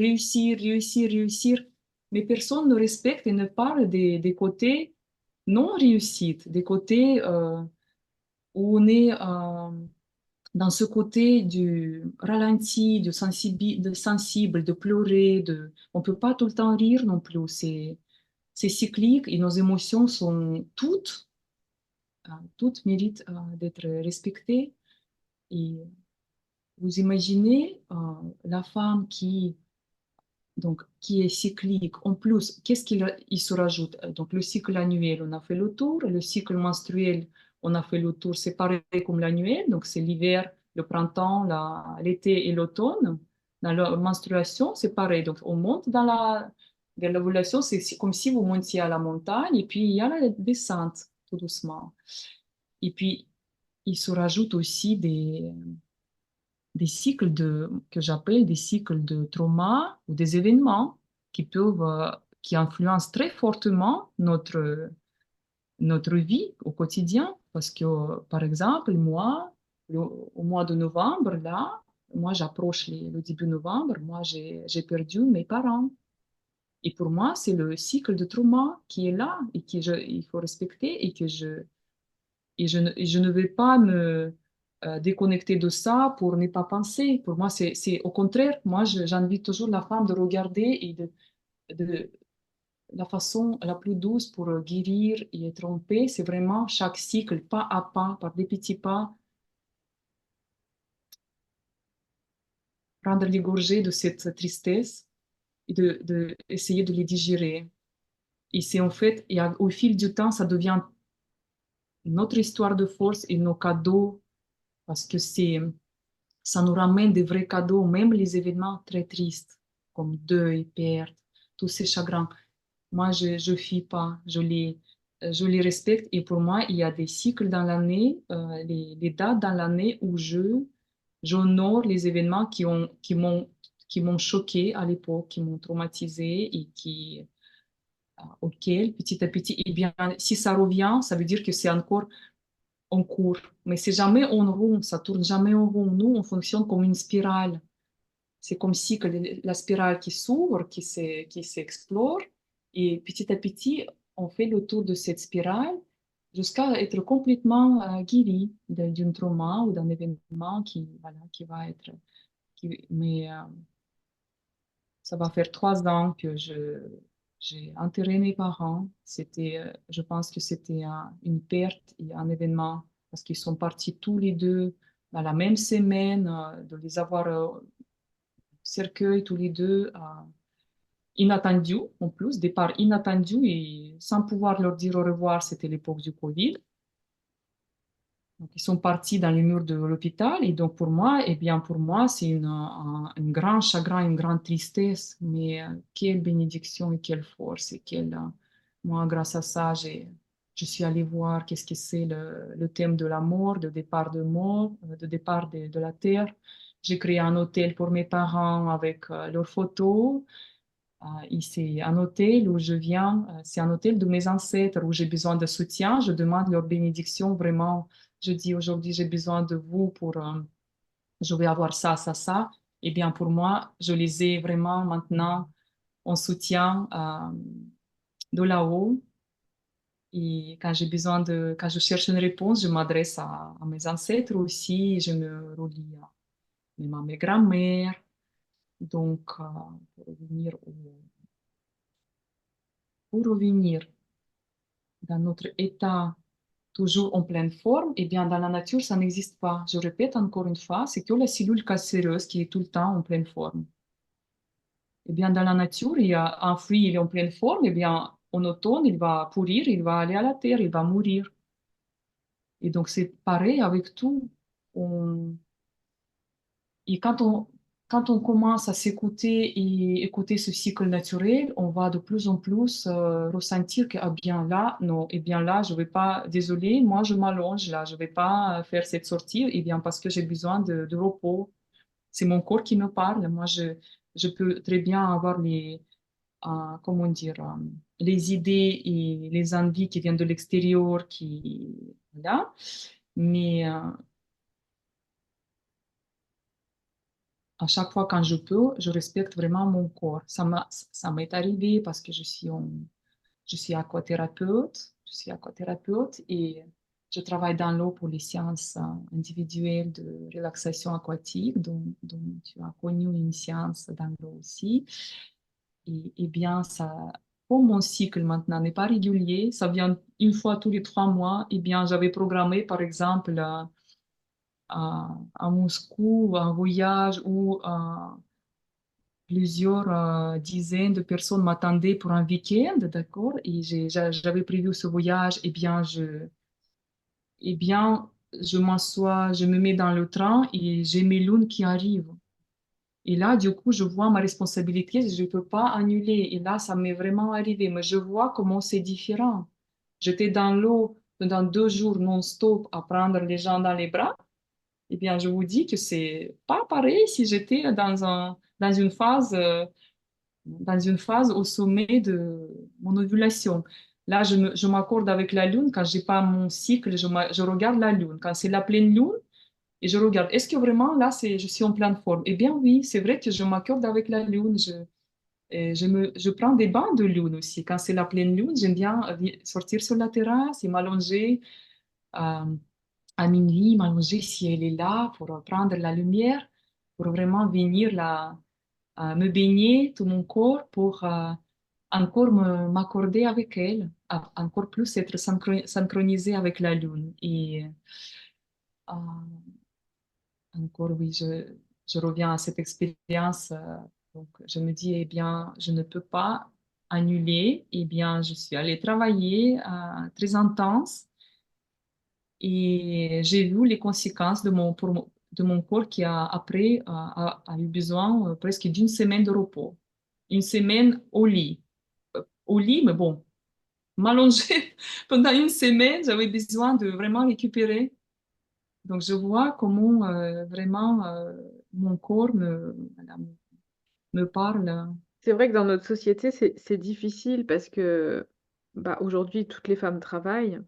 mais personne ne respecte et ne parle des côtés non réussites, des côtés où on est dans ce côté du ralenti, de sensible, de pleurer, on peut pas tout le temps rire non plus. C'est cyclique et nos émotions sont toutes méritent d'être respectées. Et vous imaginez la femme qui est cyclique. En plus, qu'est-ce il se rajoute? Donc, le cycle annuel, on a fait le tour. Le cycle menstruel, on a fait le tour séparé comme l'annuel. Donc, c'est l'hiver, le printemps, l'été et l'automne. Dans la menstruation, c'est pareil. Donc, on monte vers l'ovulation, c'est comme si vous montiez à la montagne et puis il y a la descente, tout doucement. Et puis, il se rajoute aussi des cycles que j'appelle des cycles de trauma ou des événements qui influencent très fortement notre vie au quotidien. Parce que, par exemple, moi, au mois de novembre, là, moi, j'approche le début novembre, moi, j'ai perdu mes parents. Et pour moi, c'est le cycle de trauma qui est là et il faut respecter et je ne vais pas me déconnecter de ça pour ne pas penser. Pour moi, c'est au contraire. Moi, j'invite toujours la femme de regarder et de la façon la plus douce pour guérir et être en paix, c'est vraiment chaque cycle, pas à pas, par des petits pas, prendre les gorgées de cette tristesse et essayer de les digérer. Et c'est en fait, au fil du temps, ça devient notre histoire de force et nos cadeaux parce que ça nous ramène des vrais cadeaux, même les événements très tristes, comme deuil, perte, tous ces chagrins. Moi, je fuis pas, je les respecte et pour moi, il y a des cycles dans l'année, les dates dans l'année où j'honore les événements qui m'ont choqué à l'époque, qui m'ont traumatisé et auquel, petit à petit, eh bien, si ça revient, ça veut dire que c'est encore en cours. Mais c'est jamais en rond, ça tourne jamais en rond. Nous, on fonctionne comme une spirale. C'est comme si que la spirale qui s'ouvre, qui s'explore, et petit à petit, on fait le tour de cette spirale jusqu'à être complètement guéri d'un trauma ou d'un événement voilà, qui va être. Mais ça va faire 3 ans que j'ai enterré mes parents. Je pense que c'était une perte et un événement parce qu'ils sont partis tous les deux dans la même semaine, de les avoir cercueil tous les deux, inattendu en plus, départ inattendu et sans pouvoir leur dire au revoir, c'était l'époque du Covid. Donc, ils sont partis dans les murs de l'hôpital et donc pour moi, eh bien pour moi, c'est un grand chagrin, une grande tristesse, mais quelle bénédiction et quelle force et moi, grâce à ça, je suis allée voir qu'est-ce que c'est le thème de la mort, de départ de mort, de départ de la terre. J'ai créé un hôtel pour mes parents avec leurs photos. Et c'est un hôtel où je viens, c'est un hôtel de mes ancêtres où j'ai besoin de soutien. Je demande leur bénédiction vraiment. Je dis aujourd'hui, j'ai besoin de vous je vais avoir ça, ça, ça. Eh bien, pour moi, je les ai vraiment maintenant en soutien de là-haut. Et quand je cherche une réponse, je m'adresse à mes ancêtres aussi, je me relie même à mes grands-mères. Donc, pour revenir dans notre état toujours en pleine forme, eh bien, dans la nature, ça n'existe pas. Je répète encore une fois, c'est que la cellule cancéreuse qui est tout le temps en pleine forme. Eh bien, dans la nature, il y a un fruit, il est en pleine forme, eh bien, en automne, il va pourrir, il va aller à la terre, il va mourir. Et donc, c'est pareil avec tout. On- Et quand on commence à s'écouter et écouter ce cycle naturel, on va de plus en plus ressentir que, ah bien là, non, et bien là, je vais pas, désolé, moi je m'allonge là, je vais pas faire cette sortie, et bien parce que j'ai besoin de repos. C'est mon corps qui me parle. Moi, je peux très bien avoir comment dire, les idées et les envies qui viennent de l'extérieur, voilà. Mais à chaque fois quand je peux, je respecte vraiment mon corps. Ça m'est arrivé parce que je suis aquathérapeute, et je travaille dans l'eau pour les séances individuelles de relaxation aquatique, dont tu as connu une séance dans l'eau aussi. Et bien, comme mon cycle maintenant n'est pas régulier, ça vient une fois tous les 3 mois, et bien, j'avais programmé, par exemple, à Moscou, un voyage où plusieurs dizaines de personnes m'attendaient pour un week-end, d'accord? Et j'avais prévu ce voyage, et bien, je m'assois, je me mets dans le train et j'ai mes lunes qui arrivent. Et là, du coup, je vois ma responsabilité, je ne peux pas annuler. Et là, ça m'est vraiment arrivé. Mais je vois comment c'est différent. J'étais dans l'eau pendant 2 jours non-stop à prendre les gens dans les bras. Eh bien, je vous dis que c'est pas pareil si j'étais dans une phase au sommet de mon ovulation. Là, je m'accorde avec la lune. Quand j'ai pas mon cycle, je regarde la lune. Quand c'est la pleine lune, et je regarde, est-ce que vraiment là, je suis en pleine forme? Eh bien oui, c'est vrai que je m'accorde avec la lune. Je prends des bains de lune aussi. Quand c'est la pleine lune, j'aime bien sortir sur la terrasse et m'allonger euh, à minuit, m'allonger si elle est là pour prendre la lumière, pour vraiment venir me baigner tout mon corps pour encore m'accorder avec elle, encore plus être synchronisé avec la lune. Et encore, oui, je reviens à cette expérience. Donc, je me dis, eh bien, je ne peux pas annuler. Eh bien, je suis allée travailler très intense et j'ai vu les conséquences de mon corps qui a, après, a eu besoin presque d'une semaine de repos. Une semaine au lit. Au lit, mais bon, m'allonger pendant une semaine, j'avais besoin de vraiment récupérer. Donc, je vois comment vraiment mon corps voilà, me parle. C'est vrai que dans notre société, c'est difficile parce que, bah, aujourd'hui, toutes les femmes travaillent.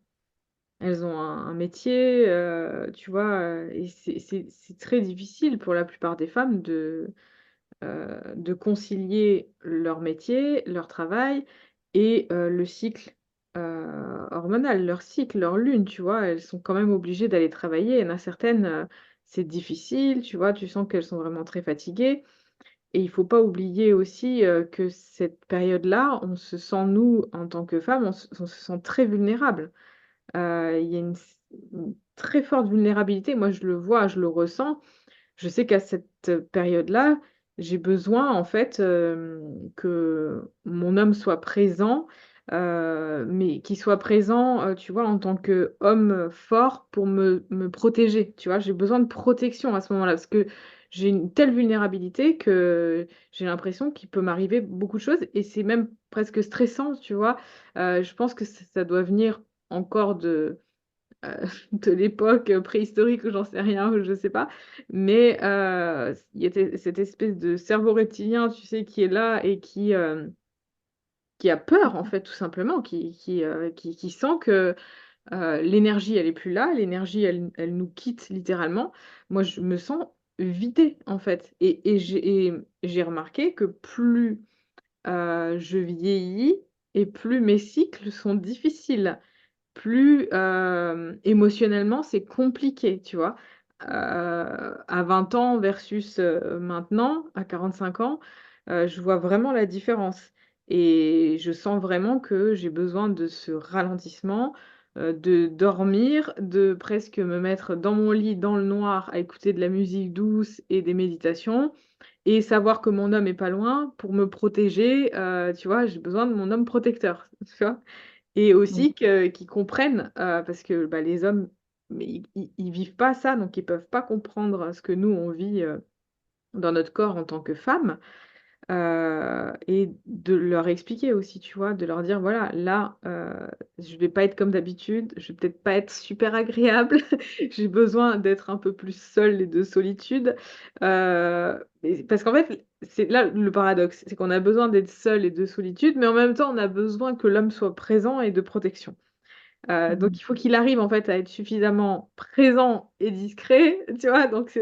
Elles ont un métier, tu vois? Et c'est très difficile pour la plupart des femmes de concilier leur métier, leur travail et le cycle, hormonal, leur cycle, leur lune, tu vois? Elles sont quand même obligées d'aller travailler. Il y en a certaines, c'est difficile, tu vois? Tu sens qu'elles sont vraiment très fatiguées et il faut pas oublier aussi, que cette période-là, on se sent nous, en tant que femmes, on se sent très vulnérables. Il y a une très forte vulnérabilité. Moi, je le vois, je le ressens. Je sais qu'à cette période-là, j'ai besoin en fait, que mon homme soit présent, mais qu'il soit présent, tu vois, en tant qu'homme, fort pour me protéger, tu vois? J'ai besoin de protection à ce moment-là, parce que j'ai une telle vulnérabilité que j'ai l'impression qu'il peut m'arriver beaucoup de choses et c'est même presque stressant, tu vois? Je pense que ça doit venir encore heu, de l'époque, préhistorique ou j'en sais rien, ou je sais pas. Mais, il y a cette espèce de cerveau reptilien, tu sais, qui est là et qui a peur, en fait, tout simplement, qui sent que, l'énergie, elle est plus là, l'énergie, elle nous quitte littéralement. Moi, je me sens vidée, en fait et j'ai remarqué que plus, je vieillis et plus mes cycles sont difficiles. plus émotionnellement, c'est compliqué, tu vois. À 20 ans versus maintenant, à 45 ans, je vois vraiment la différence. Et je sens vraiment que j'ai besoin de ce ralentissement, de dormir, de presque me mettre dans mon lit, dans le noir, à écouter de la musique douce et des méditations, et savoir que mon homme est pas loin pour me protéger. Tu vois, j'ai besoin de mon homme protecteur, tu vois. Et Oui. aussi qu'ils comprennent, parce que, bah, les hommes, mais ils vivent pas ça, donc ils peuvent pas comprendre ce que nous on vit, dans notre corps en tant que femmes. Et de leur expliquer aussi, tu vois? De leur dire: «Voilà, là, je vais pas être comme d'habitude, je vais peut-être pas être super agréable, j'ai besoin d'être un peu plus seule et de solitude». Et parce qu'en fait, c'est là le paradoxe, c'est qu'on a besoin d'être seul et de solitude, mais en même temps, on a besoin que l'homme soit présent et de protection. Donc Mhm. il faut qu'il arrive en fait à être suffisamment présent et discret, tu vois? Donc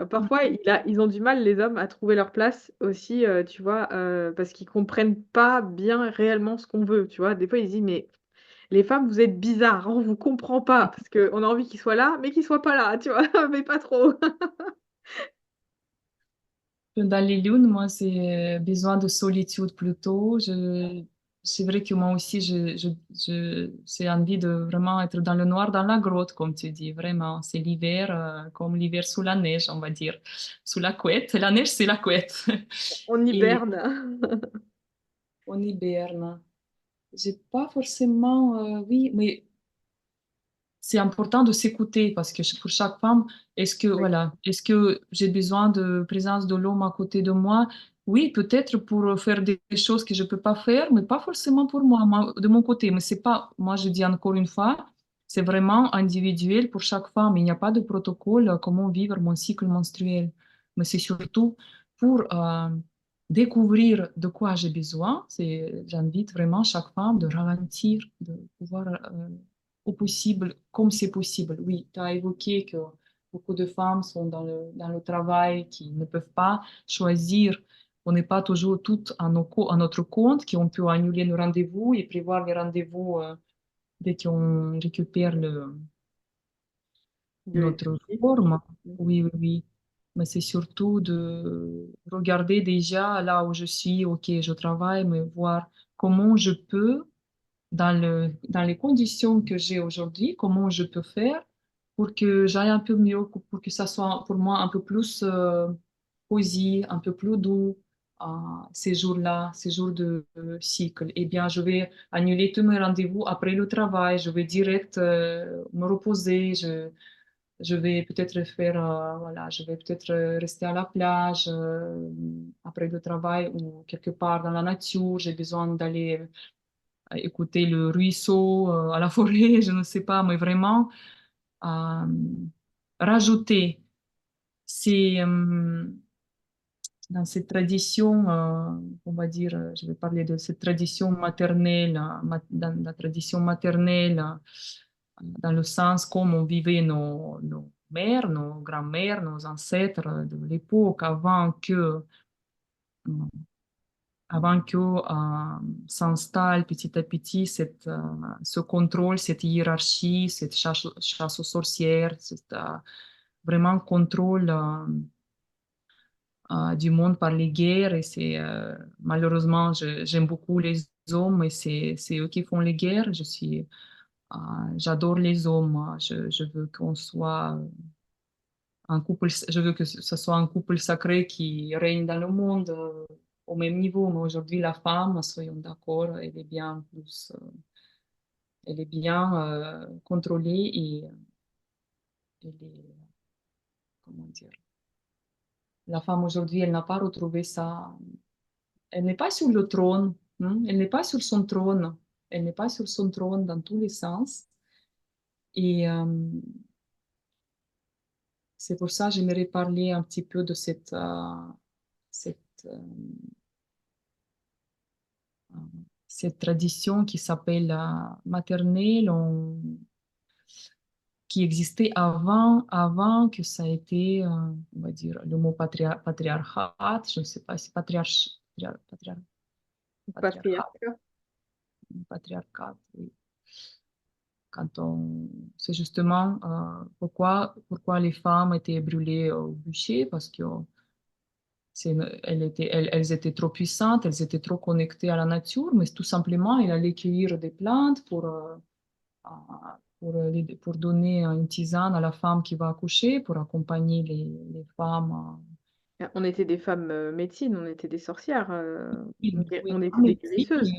parfois ils ont du mal les hommes à trouver leur place aussi, tu vois? Parce qu'ils comprennent pas bien réellement ce qu'on veut, tu vois? Des fois ils se disent: «Mais les femmes vous êtes bizarres, on vous comprend pas parce qu'on a envie qu'ils soient là, mais qu'ils soient pas là», tu vois? Mais pas trop. Dans les lunes, moi, c'est besoin de solitude plutôt. C'est vrai que moi aussi, j'ai envie de vraiment être dans le noir, dans la grotte, comme tu dis. Vraiment, c'est l'hiver, comme l'hiver sous la neige, on va dire. Sous la couette. La neige, c'est la couette. On Et hiberne. on hiberne. J'ai pas forcément, oui, mais c'est important de s'écouter parce que pour chaque femme, Oui, est-ce que j'ai besoin de présence de l'homme à côté de moi? Oui, peut-être pour faire des choses que je peux pas faire, mais pas forcément pour moi, de mon côté. Mais c'est pas, moi je dis encore une fois, c'est vraiment individuel pour chaque femme. Il n'y a pas de protocole comment vivre mon cycle menstruel. Mais c'est surtout pour découvrir de quoi j'ai besoin. J'invite vraiment chaque femme de ralentir, de pouvoir au possible, comme c'est possible. Oui, tu as évoqué que beaucoup de femmes sont dans le travail, qui ne peuvent pas choisir. On n'est pas toujours toutes à notre compte, qu'on peut annuler nos rendez-vous et prévoir les rendez-vous dès qu'on récupère de notre l'effectif. forme. Oui, oui, oui. Mais c'est surtout de regarder déjà là où je suis, ok, je travaille, mais voir comment je peux dans les conditions que j'ai aujourd'hui, comment je peux faire pour que j'aille un peu mieux, pour que ça soit pour moi un peu plus cosy, un peu plus doux euh, ces jours-là, ces jours de cycle. Eh bien, je vais annuler tous mes rendez-vous après le travail, je vais direct me reposer, je vais peut-être faire, voilà, je vais peut-être rester à la plage après le travail ou quelque part dans la nature. J'ai besoin d'aller écouter le ruisseau, à la forêt, je ne sais pas, mais vraiment euh, rajouter ces, dans cette tradition, on va dire, je vais parler de cette tradition maternelle, dans la tradition maternelle, dans le sens comme on vivait nos mères, nos grands-mères, nos ancêtres de l'époque avant que s'installe petit à petit ce contrôle, cette hiérarchie, cette chasse aux sorcières, vraiment contrôle du monde par les guerres. Et c'est malheureusement, j'aime beaucoup les hommes, mais c'est eux qui font les guerres. Euh, j'adore les hommes. Moi. Je veux qu'on soit un couple, je veux que ce soit un couple sacré qui règne dans le monde au même niveau. Mais aujourd'hui, la femme, soyons d'accord, elle est bien contrôlée et elle est, comment dire, la femme aujourd'hui, elle n'a pas retrouvé ça. Elle n'est pas sur le trône, hein. Elle n'est pas sur son trône. Elle n'est pas sur son trône dans tous les sens. Et c'est pour ça que j'aimerais parler un petit peu de cette, euh, cette tradition qui s'appelle la maternelle, qui existait avant que ça ait été, on va dire, le mot patriarcat, je ne sais pas si patriarcat, Patriarcat. patriarcat, oui. C'est justement pourquoi les femmes étaient brûlées au bûcher, parce que elles étaient trop puissantes, elles étaient trop connectées à la nature, mais tout simplement, il allait cueillir des plantes pour donner une tisane à la femme qui va accoucher, pour accompagner les femmes. On était des femmes médecines, on était des sorcières, Oui, oui, on en était des médecine, guérisseuses.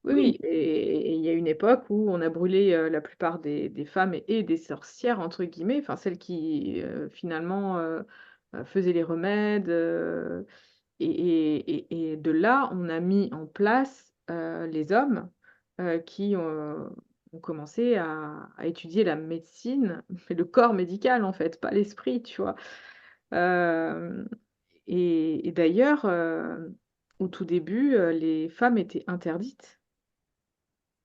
Oui, oui, oui. et il y a une époque où on a brûlé la plupart des femmes et des sorcières, entre guillemets, enfin celles qui finalement faisaient les remèdes. Et de là, on a mis en place les hommes qui ont commencé à étudier la médecine, mais le corps médical en fait, pas l'esprit, tu vois. Hem et d'ailleurs, au tout début, les femmes étaient interdites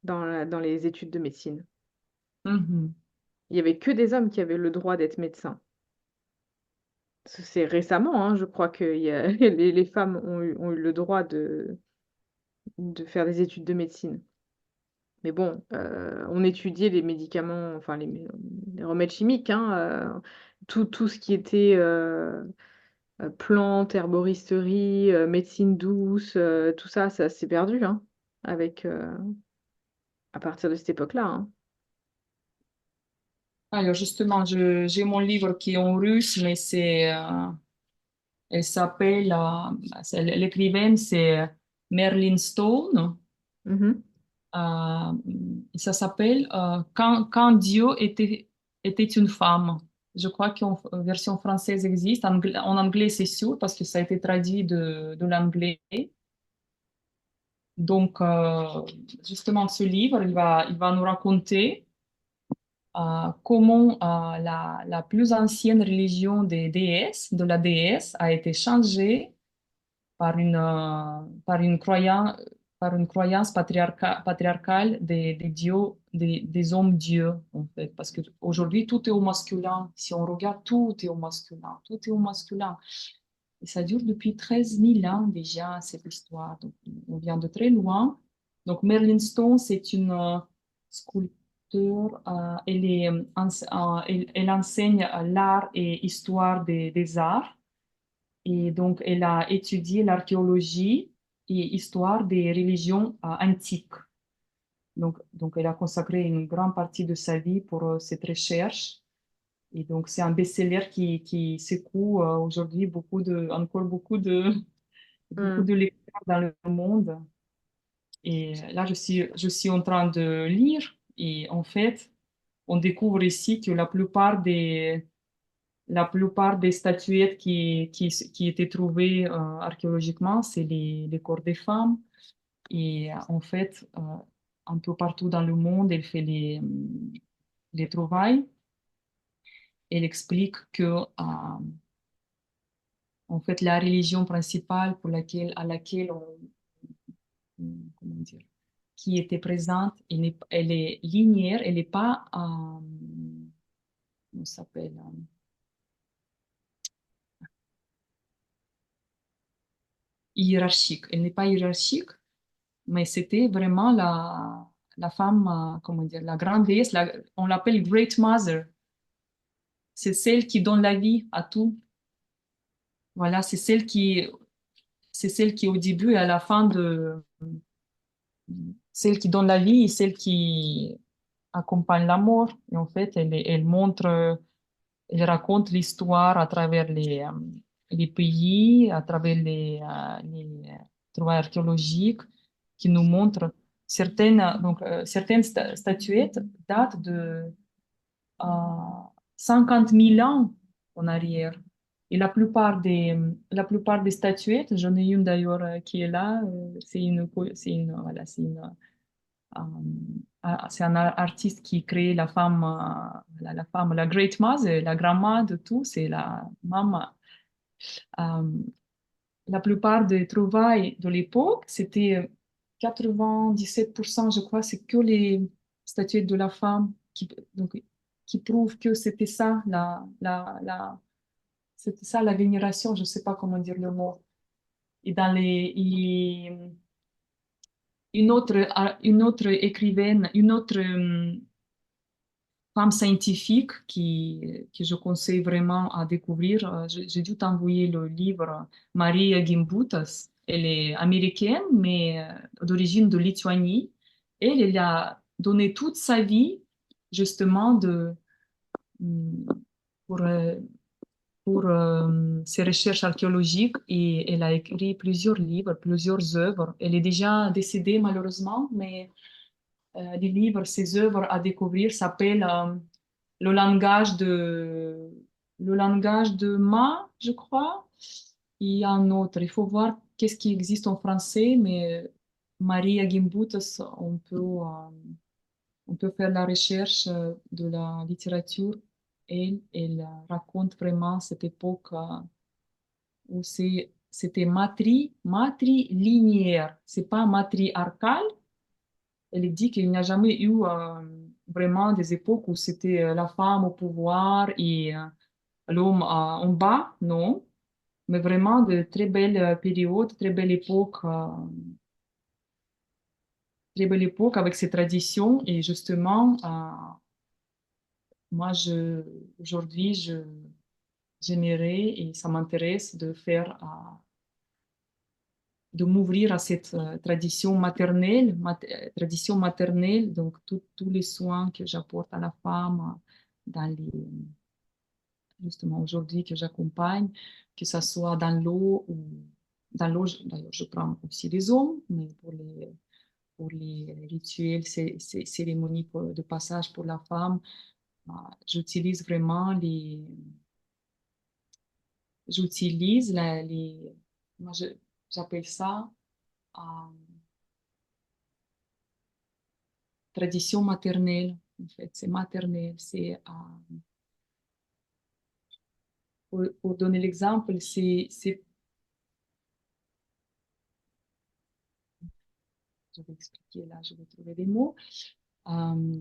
dans les études de médecine. Mhm. Il y avait que des hommes qui avaient le droit d'être médecins. C'est récemment, hein, je crois que les femmes ont eu le droit de faire des études de médecine. Mais bon, on étudiait les médicaments, enfin les remèdes chimiques, hein, tout ce qui était, plantes, herboristerie, médecine douce, tout ça, ça s'est perdu, hein, avec, à partir de cette époque-là, hein. Alors justement, j'ai mon livre qui est en russe, mais elle s'appelle, l'écrivaine, c'est Merlin Stone. Mmh. Euh, Ça s'appelle quand Dieu était une femme. Je crois qu'en version française existe. En anglais, c'est sûr, parce que ça a été traduit de l'anglais. Donc, justement, ce livre, il va nous raconter comment la plus ancienne religion de la déesse, a été changée par une croyance patriarcale des dieux, des hommes dieux, en fait. Parce qu'aujourd'hui, tout est au masculin. Si on regarde, tout est au masculin. Tout est au masculin. Et ça dure depuis 13 000 ans déjà, cette histoire. Donc, on vient de très loin. Donc, Merlin Stone, c'est une sculpteur. Elle enseigne l'art et histoire des arts. Et donc, elle a étudié l'archéologie et histoire des religions antiques. Donc, elle a consacré une grande partie de sa vie pour cette recherche. Et donc, c'est un best-seller qui secoue aujourd'hui encore beaucoup Mmh. de lecteurs dans le monde. Et là, je suis en train de lire. Et en fait, on découvre ici que la plupart des statuettes qui étaient trouvées archéologiquement, c'est les corps des femmes. Et en fait, un peu partout dans le monde, elle fait les trouvailles. Elle explique que, en fait, la religion principale à laquelle comment dire, qui était présente, elle est linéaire, elle n'est pas, comment ça s'appelle, hiérarchique. Elle n'est pas hiérarchique, mais c'était vraiment la femme, comment dire, la grande déesse, on l'appelle Great Mother. C'est celle qui donne la vie à tout. Voilà, c'est celle qui au début et à la fin celle qui donne la vie et celle qui accompagne la mort. Et en fait, elle montre, elle raconte l'histoire à travers les pays, à travers les trouvailles archéologiques qui nous montrent certaines statuettes datent de euh, 50 000 ans en arrière. Et la plupart des statuettes, j'en ai une d'ailleurs qui est là, voilà, c'est un artiste qui crée la femme, la Great Mother, la grand-mère de tout, c'est la maman. Euh, la plupart des trouvailles de l'époque, c'était 97%, je crois, c'est que les statuettes de la femme qui prouvent que c'était ça, c'était ça la vénération, je ne sais pas comment dire le mot. Et une autre écrivaine, femme scientifique que je conseille vraiment à découvrir. J'ai dû t'envoyer le livre Maria Gimbutas. Elle est américaine, mais d'origine de Lituanie. Elle a donné toute sa vie justement mm, pour, euh, pour ses recherches archéologiques et elle a écrit plusieurs livres, plusieurs œuvres. Elle est déjà décédée malheureusement, mais les livres, ses œuvres à découvrir s'appellent le langage de le langage de Ma, je crois. Il y a un autre. Il faut voir qu'est-ce qui existe en français, mais Maria Gimbutas, on peut faire la recherche de la littérature. Elle raconte vraiment cette époque où c'était matrilinéaire. C'est pas matriarcal. Elle dit qu'il n'y a jamais eu vraiment des époques où c'était la femme au pouvoir et l'homme en bas, non, mais vraiment de très belles périodes, très belle époque avec ces traditions. Et justement, moi, aujourd'hui, j'aimerais et ça m'intéresse de faire, de m'ouvrir à cette tradition maternelle, donc tous les soins que j'apporte à la femme dans les justement aujourd'hui que j'accompagne, que ce soit dans l'eau ou dans l'eau, d'ailleurs je prends aussi les hommes, mais pour les rituels, ces cérémonies de passage pour la femme, j'utilise vraiment j'utilise moi j'appelle ça euh, tradition maternelle, en fait, c'est maternel, pour donner l'exemple, je vais expliquer là, je vais trouver des mots. Euh,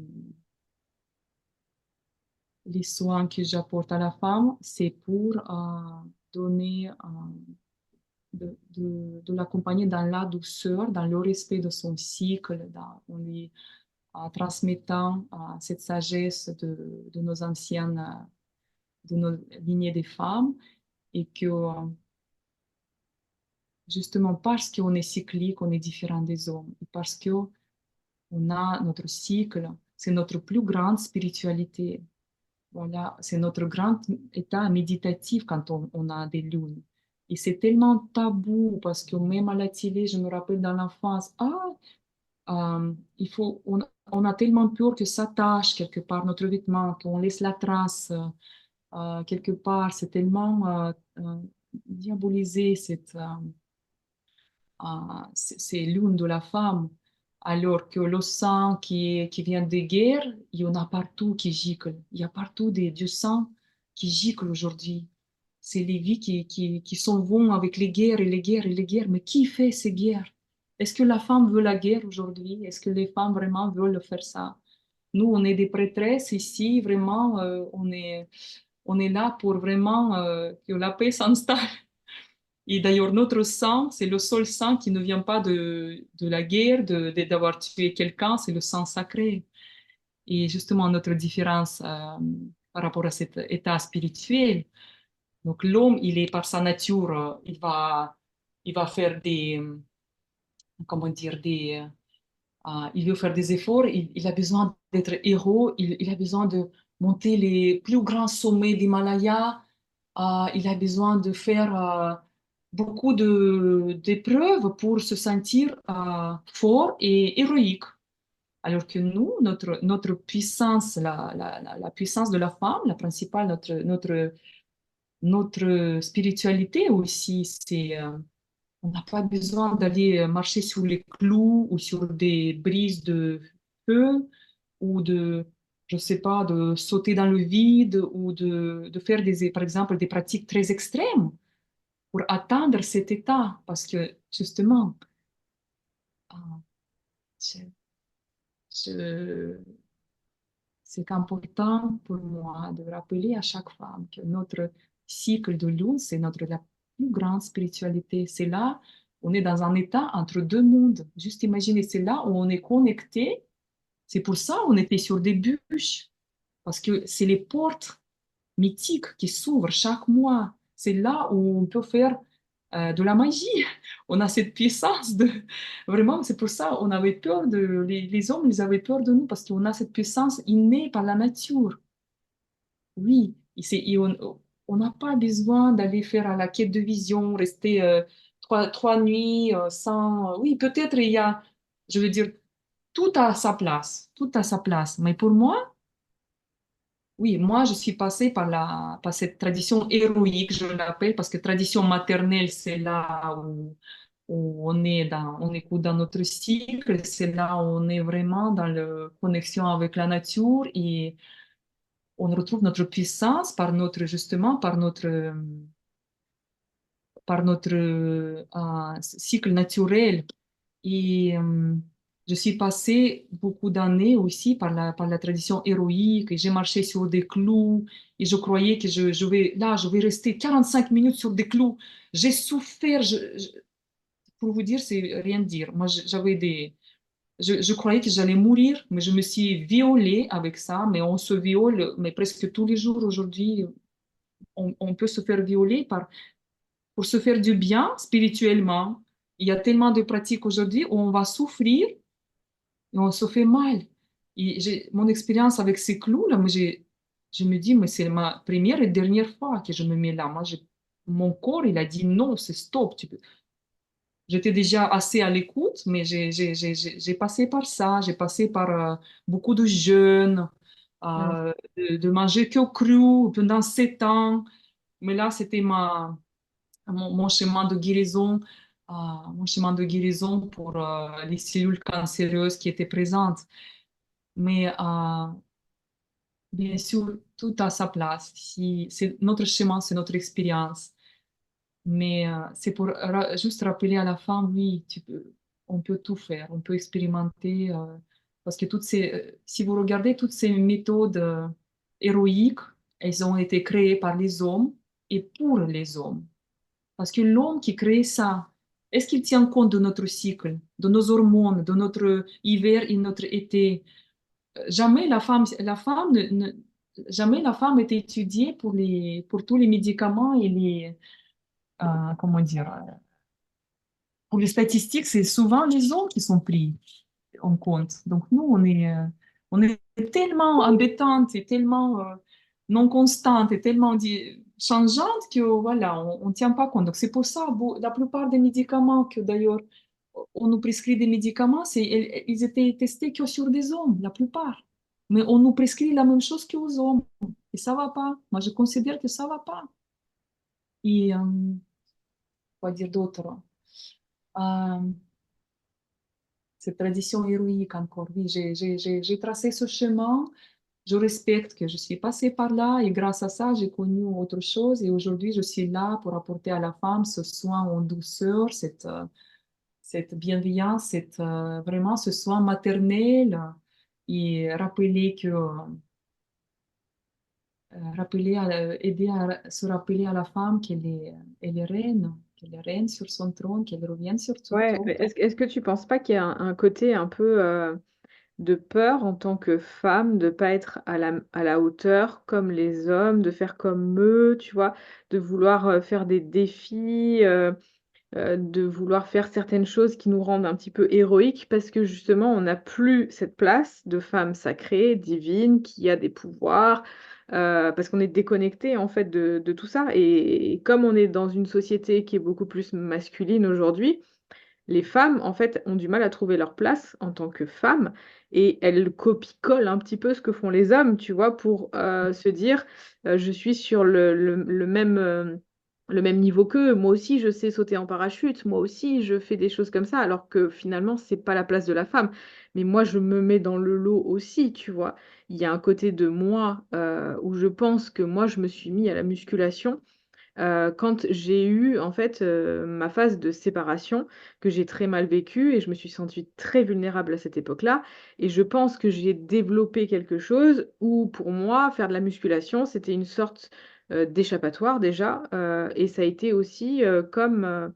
les soins que j'apporte à la femme, c'est pour donner, de l'accompagner dans la douceur, dans le respect de son cycle, en lui transmettant cette sagesse de nos anciennes, de nos lignées de femmes, et que justement parce qu'on est cyclique, on est différent des hommes, et parce que on a notre cycle, c'est notre plus grande spiritualité. Voilà, c'est notre grand état méditatif quand on a des lunes. Et c'est tellement tabou parce que même à la télé, je me rappelle dans l'enfance, on a tellement peur que ça tâche quelque part notre vêtement, qu'on laisse la trace quelque part. C'est tellement diabolisé ces lunes de la femme. Alors que le sang qui vient des guerres, il y en a partout qui gicle. Il y a partout du sang qui gicle aujourd'hui. C'est les vies qui s'en vont avec les guerres et les guerres et les guerres. Mais qui fait ces guerres? Est-ce que la femme veut la guerre aujourd'hui? Est-ce que les femmes vraiment veulent faire ça? Nous, on est des prêtresses ici, vraiment, on est là pour vraiment que la paix s'installe. Et d'ailleurs, notre sang, c'est le seul sang qui ne vient pas de la guerre, d'avoir tué quelqu'un, c'est le sang sacré. Et justement, notre différence par rapport à cet état spirituel. Donc, l'homme, il est par sa nature, il va faire comment dire, il veut faire des efforts, il a besoin d'être héros, il a besoin de monter les plus grands sommets d'Himalaya, il a besoin de faire beaucoup d'épreuves pour se sentir fort et héroïque. Alors que nous, notre puissance, la puissance de la femme, la principale, notre spiritualité aussi, on n'a pas besoin d'aller marcher sur les clous ou sur des brises de feu ou je sais pas, de sauter dans le vide ou de faire par exemple, des pratiques très extrêmes pour atteindre cet état. Parce que justement, ah, je- je- c'est important pour moi de rappeler à chaque femme que notre cycle de lune, c'est la plus grande spiritualité. C'est là, on est dans un état entre deux mondes. Juste imaginez, c'est là où on est connecté. C'est pour ça qu'on était sur des bûches. parce que c'est les portes mythiques qui s'ouvrent chaque mois. C'est là où on peut faire de la magie. On a cette puissance de... Vraiment, c'est pour ça on avait peur de... Les hommes, ils avaient peur de nous parce qu'on a cette puissance innée par la nature. Oui, et on n'a pas besoin d'aller faire à la quête de vision, rester trois nuits sans... Oui, peut-être il y a, je veux dire, tout à sa place, tout à sa place. Mais pour moi, oui, moi, je suis passée par cette tradition héroïque, je l'appelle, parce que tradition maternelle, c'est là où on écoute dans notre cycle, c'est là où on est vraiment dans la connexion avec la nature et on retrouve notre puissance par notre, justement, par notre cycle naturel. Et je suis passée beaucoup d'années aussi par la tradition héroïque et j'ai marché sur des clous et je croyais que je vais rester 45 minutes sur des clous. J'ai souffert, pour vous dire, c'est rien dire. Moi, je croyais que j'allais mourir, mais je me suis violée avec ça. Mais on se viole, mais presque tous les jours aujourd'hui, on peut se faire violer pour se faire du bien spirituellement. Il y a tellement de pratiques aujourd'hui où on va souffrir et on se fait mal. Et mon expérience avec ces clous-là, je me dis, mais c'est ma première et dernière fois que je me mets là. Mon corps, il a dit non, c'est stop. J'étais déjà assez à l'écoute, mais j'ai passé par ça. J'ai passé par beaucoup de jeûnes, Mmh. de manger que cru pendant 7 ans. Mais là, c'était mon chemin de guérison, mon chemin de guérison pour les cellules cancéreuses qui étaient présentes. Mais bien sûr, tout a sa place. Si, c'est notre chemin, c'est notre expérience. Mais c'est pour juste rappeler à la femme, oui, on peut tout faire, on peut expérimenter. Parce que si vous regardez toutes ces méthodes héroïques, elles ont été créées par les hommes et pour les hommes. Parce que l'homme qui crée ça, est-ce qu'il tient compte de notre cycle, de nos hormones, de notre hiver et notre été? Jamais jamais la femme est étudiée pour tous les médicaments et comment dire, pour les statistiques, c'est souvent les hommes qui sont pris en compte. Donc nous, on est tellement embêtante et tellement non constante et tellement changeante que voilà, on ne tient pas compte. Donc c'est pour ça, la plupart des médicaments que d'ailleurs on nous prescrit des médicaments, ils étaient testés que sur des hommes, la plupart. Mais on nous prescrit la même chose qu'aux hommes. Et ça va pas. Moi, je considère que ça va pas. Et quoi dire d'autre? Euh, cette tradition héroïque encore. Oui, j'ai tracé ce chemin. Je respecte que je suis passée par là et grâce à ça, j'ai connu autre chose. Et aujourd'hui, je suis là pour apporter à la femme ce soin en douceur, cette bienveillance, vraiment ce soin maternel et aider à se rappeler à la femme elle est reine, qu'elle est reine sur son trône, qu'elle revienne sur son Ouais, trône. mais est-ce que tu penses pas qu'il y a un côté un peu de peur en tant que femme, de pas être à la hauteur comme les hommes, de faire comme eux, tu vois, de vouloir faire des défis, de vouloir faire certaines choses qui nous rendent un petit peu héroïques parce que justement, on n'a plus cette place de femme sacrée, divine, qui a des pouvoirs, parce qu'on est déconnecté en fait de tout ça. Et comme on est dans une société qui est beaucoup plus masculine aujourd'hui, les femmes, en fait, ont du mal à trouver leur place en tant que femmes et elles copient-collent un petit peu ce que font les hommes, tu vois, pour se dire je suis sur le même niveau qu'eux. Moi aussi, je sais sauter en parachute. Moi aussi, je fais des choses comme ça, alors que finalement, c'est pas la place de la femme. Mais moi, je me mets dans le lot aussi, tu vois. Il y a un côté de moi où je pense que moi, je me suis mis à la musculation quand j'ai eu en fait, ma phase de séparation que j'ai très mal vécue et je me suis sentie très vulnérable à cette époque-là et je pense que j'ai développé quelque chose où pour moi, faire de la musculation, c'était une sorte, d'échappatoire déjà, et ça a été aussi, comme,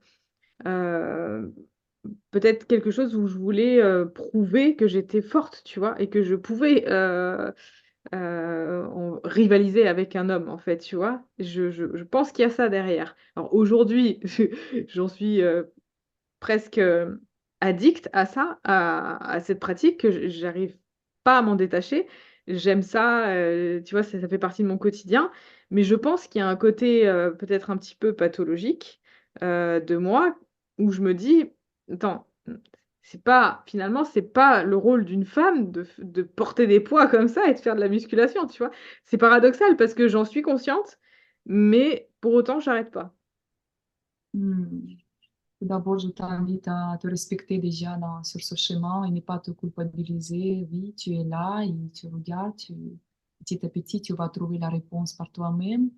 peut-être quelque chose où je voulais, prouver que j'étais forte, tu vois? Et que je pouvais, rivaliser avec un homme, en fait, tu vois. Je pense qu'il y a ça derrière. Alors aujourd'hui, j'en suis presque addict à ça, à cette pratique que j'arrive pas à m'en détacher. J'aime ça, tu vois, ça fait partie de mon quotidien. Mais je pense qu'il y a un côté peut-être un petit peu pathologique de moi où je me dis, attends, c'est pas, finalement, c'est pas le rôle d'une femme de porter des poids comme ça et de faire de la musculation, tu vois. C'est paradoxal parce que j'en suis consciente, mais pour autant, j'arrête pas. Hmm. Tout d'abord, je t'invite à te respecter déjà sur ce chemin et ne pas te culpabiliser. Oui, tu es là et tu regardes, petit à petit, tu vas trouver la réponse par toi-même.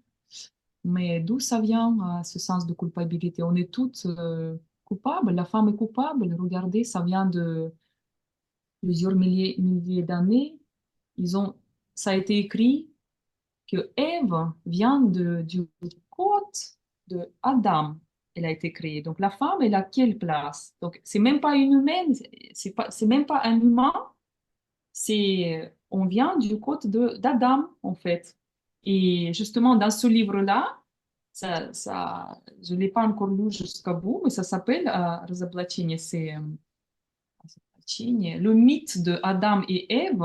Mais d'où ça vient, ce sens de culpabilité? On est toutes coupables, la femme est coupable. Regardez, ça vient de plusieurs milliers d'années. Ça a été écrit que Ève vient du côte de Adam. Elle a été créée. Donc la femme, elle a quelle place? Donc c'est même pas une humaine, c'est même pas un humain. On vient du côte d'Adam en fait. Et justement dans ce livre-là, je l'ai pas encore lu jusqu'au bout, mais ça s'appelle Разоблачение, c'est le mythe de Adam et Ève,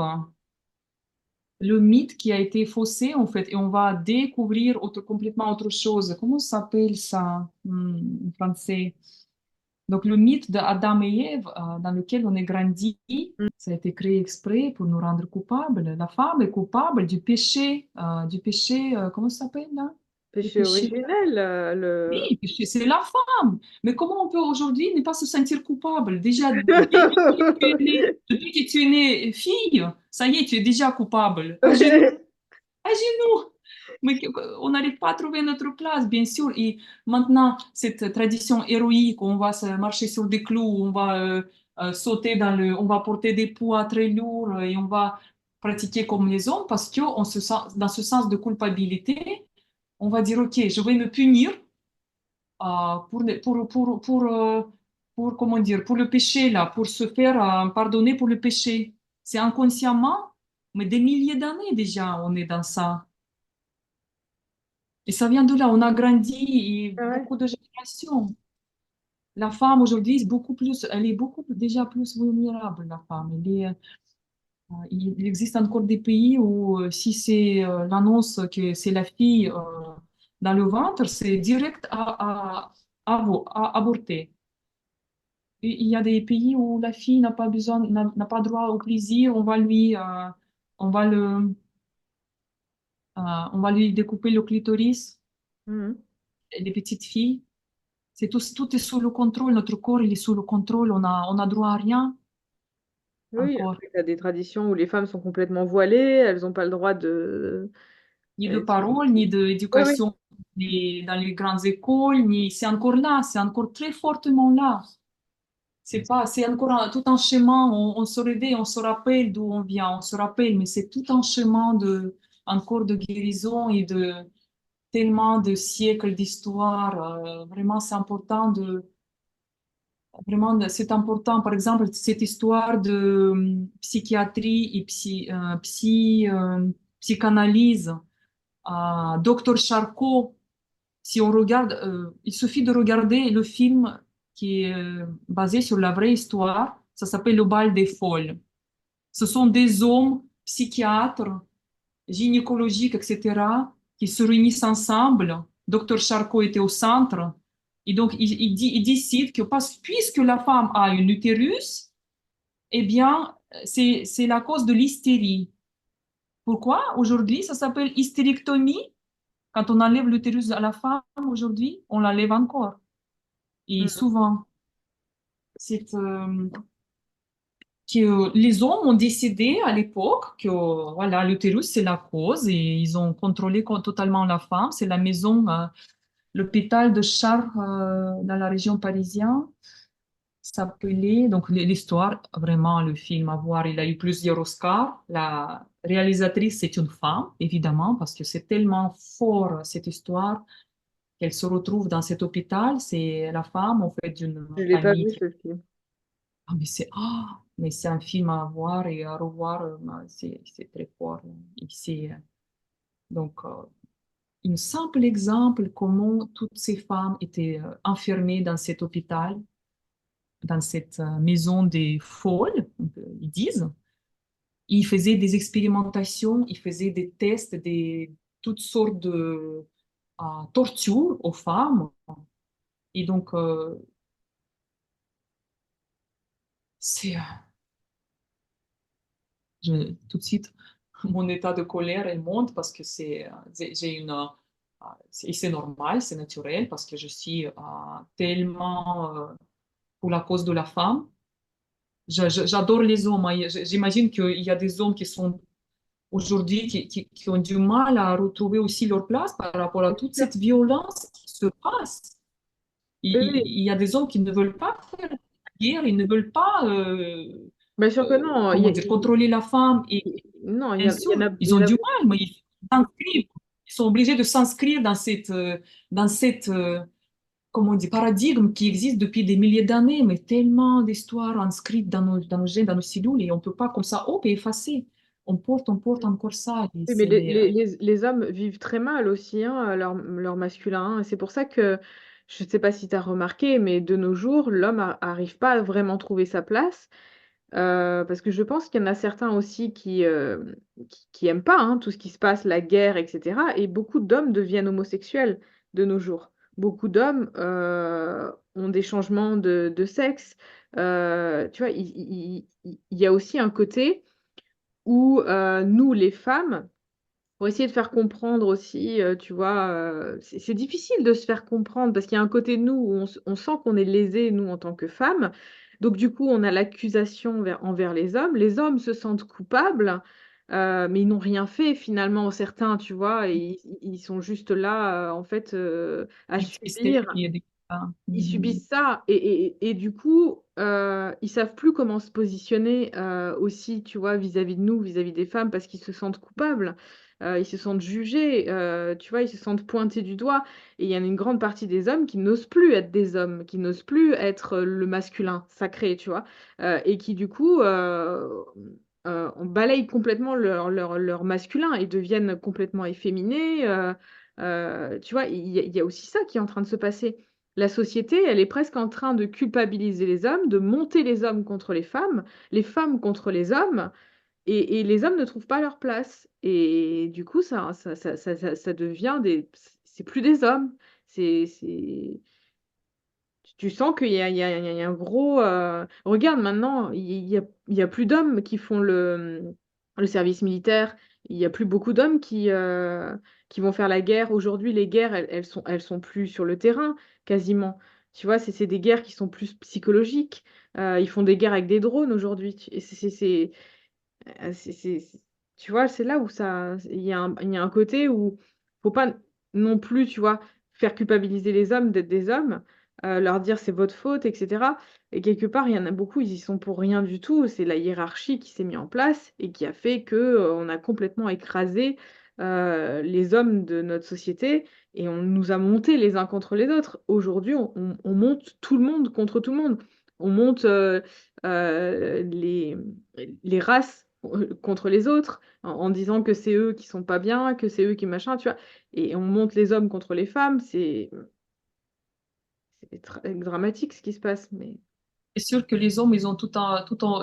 le mythe qui a été faussé, en fait, et on va découvrir complètement autre chose. Comment ça s'appelle ça en français? Donc, le mythe d'Adam et Ève, dans lequel on est grandi, Mm. ça a été créé exprès pour nous rendre coupables. La femme est coupable du péché, comment ça s'appelle là? Le Péché péché. originel, Oui, c'est la femme. Mais comment on peut aujourd'hui ne pas se sentir coupable? Déjà, depuis que tu es née fille, ça y est, tu es déjà coupable. À genoux. Mais on n'arrive pas à trouver notre place, bien sûr. Et maintenant, cette tradition héroïque, on va se marcher sur des clous, on va sauter on va porter des poids très lourds et on va pratiquer comme les hommes parce que dans ce sens de culpabilité, on va dire, OK, je vais me punir comment dire, pour le péché, là, pour se faire pardonner pour le péché. C'est inconsciemment, mais des milliers d'années déjà, on est dans ça. Et ça vient de là, on a grandi et Ouais. beaucoup de générations. La femme aujourd'hui, elle est déjà plus vulnérable, la femme. Il existe encore des pays où si c'est l'annonce que c'est la fille dans le ventre, c'est direct à avorter. Et il y a des pays où la fille n'a pas besoin, n'a pas droit au plaisir, on va on va lui découper le clitoris, Mhm. les petites filles. Tout est sous le contrôle, notre corps il est sous le contrôle, on a droit à rien Oui, encore. après, tu as des traditions où les femmes sont complètement voilées, elles n'ont pas le droit de... Ni de Tu vois. parole, ni Oui, oui. d'éducation dans les grandes écoles, ni c'est encore là, c'est encore très fortement là. C'est encore tout un chemin, on se réveille, on se rappelle d'où on vient, on se rappelle, mais c'est tout un chemin encore de guérison et de tellement de siècles d'histoire. Vraiment, c'est important. Par exemple, cette histoire de psychiatrie et psychanalyse. Docteur Charcot, si on regarde, il suffit de regarder le film qui est basé sur la vraie histoire. Ça s'appelle Le bal des folles. Ce sont des hommes psychiatres, gynécologiques, etc., qui se réunissent ensemble. Docteur Charcot était au centre. Et donc, il décide que puisque la femme a un utérus, eh bien, c'est la cause de l'hystérie. Pourquoi? Aujourd'hui, ça s'appelle hystérectomie. Quand on enlève l'utérus à la femme aujourd'hui, on l'enlève encore. Et Mhm. souvent, c'est que les hommes ont décidé à l'époque que voilà, l'utérus, c'est la cause et ils ont contrôlé totalement la femme. C'est la maison, l'hôpital de Chartres dans la région parisienne s'appelait, donc l'histoire, vraiment le film à voir, il a eu plusieurs Oscars. La réalisatrice, c'est une femme, évidemment, parce que c'est tellement fort cette histoire qu'elle se retrouve dans cet hôpital. C'est la femme, en fait, d'une Je l'ai pas famille vu qui... ce film. Ah, mais c'est un film à voir et à revoir, c'est très fort. Et donc, un simple exemple comment toutes ces femmes étaient enfermées dans cet hôpital, dans cette maison des folles, ils disent. Ils faisaient des expérimentations, ils faisaient des tests, toutes sortes de tortures aux femmes. Et donc, c'est tout de suite, mon état de colère, elle monte parce que j'ai et c'est normal, c'est naturel, parce que je suis tellement pour la cause de la femme. J'adore les hommes, hein. J'imagine qu'il y a des hommes qui sont aujourd'hui, qui ont du mal à retrouver aussi leur place par rapport à Bien toute sûr. cette violence qui se passe. Oui, oui. Il y a des hommes qui ne veulent pas faire la guerre, ils ne veulent pas, Bien sûr que non. comment dire, contrôler la femme. Et Non, bien il y en sûr, a, il ils y ont en a du beaucoup. mal, mais s'inscrivent. Ils sont obligés de s'inscrire dans cette comment on dit, paradigme qui existe depuis des milliers d'années, mais tellement d'histoires inscrites dans nos gènes, dans nos cellules, et on ne peut pas comme ça, hop, et effacer. On porte encore ça. Et Oui, mais c'est les, les hommes vivent très mal aussi, hein, leur masculin, hein. Et c'est pour ça que, je ne sais pas si tu as remarqué, mais de nos jours, l'homme n'arrive pas à vraiment trouver sa place. Parce que je pense qu'il y en a certains aussi qui aiment pas, hein, tout ce qui se passe, la guerre, etc. Et beaucoup d'hommes deviennent homosexuels de nos jours. Beaucoup d'hommes ont des changements de sexe. Tu vois, il y a aussi un côté où nous, les femmes, pour essayer de faire comprendre aussi, tu vois, c'est difficile de se faire comprendre parce qu'il y a un côté de nous où on sent qu'on est lésé, nous, en tant que femmes. Donc, du coup, on a l'accusation envers les hommes. Les hommes se sentent coupables, mais ils n'ont rien fait finalement, certains, tu vois, et ils sont juste là, en fait, à les tristesses subir. qui est des- ah, Ils mhm. subissent ça et du coup, ils savent plus comment se positionner aussi, tu vois, vis-à-vis de nous, vis-à-vis des femmes, parce qu'ils se sentent coupables, ils se sentent jugés, tu vois, ils se sentent pointés du doigt. Et il y en a une grande partie des hommes qui n'osent plus être des hommes, qui n'osent plus être le masculin sacré, tu vois, et qui du coup on balaye complètement leur masculin et deviennent complètement efféminés. Tu vois, il y a aussi ça qui est en train de se passer. La société, elle est presque en train de culpabiliser les hommes, de monter les hommes contre les femmes contre les hommes, et les hommes ne trouvent pas leur place. Et du coup, ça devient c'est plus des hommes. C'est, tu sens qu'il y a, il y a un gros. Regarde maintenant, il y a plus d'hommes qui font le service militaire. Il y a plus beaucoup d'hommes qui vont faire la guerre. Aujourd'hui, les guerres, elles sont plus sur le terrain, quasiment. Tu vois, c'est des guerres qui sont plus psychologiques. Ils font des guerres avec des drones aujourd'hui. Et tu vois, c'est là où il y a un côté où faut pas non plus, tu vois, faire culpabiliser les hommes d'être des hommes, leur dire c'est votre faute, etc. Et quelque part, il y en a beaucoup, ils y sont pour rien du tout. C'est la hiérarchie qui s'est mise en place et qui a fait que, on a complètement écrasé les hommes de notre société et on nous a montés les uns contre les autres. Aujourd'hui, on monte tout le monde contre tout le monde. On monte euh, les, les races contre les autres, en disant que c'est eux qui sont pas bien, que c'est eux qui machin, tu vois. Et on monte les hommes contre les femmes, c'est dramatique ce qui se passe, mais C'est sûr que les hommes, ils ont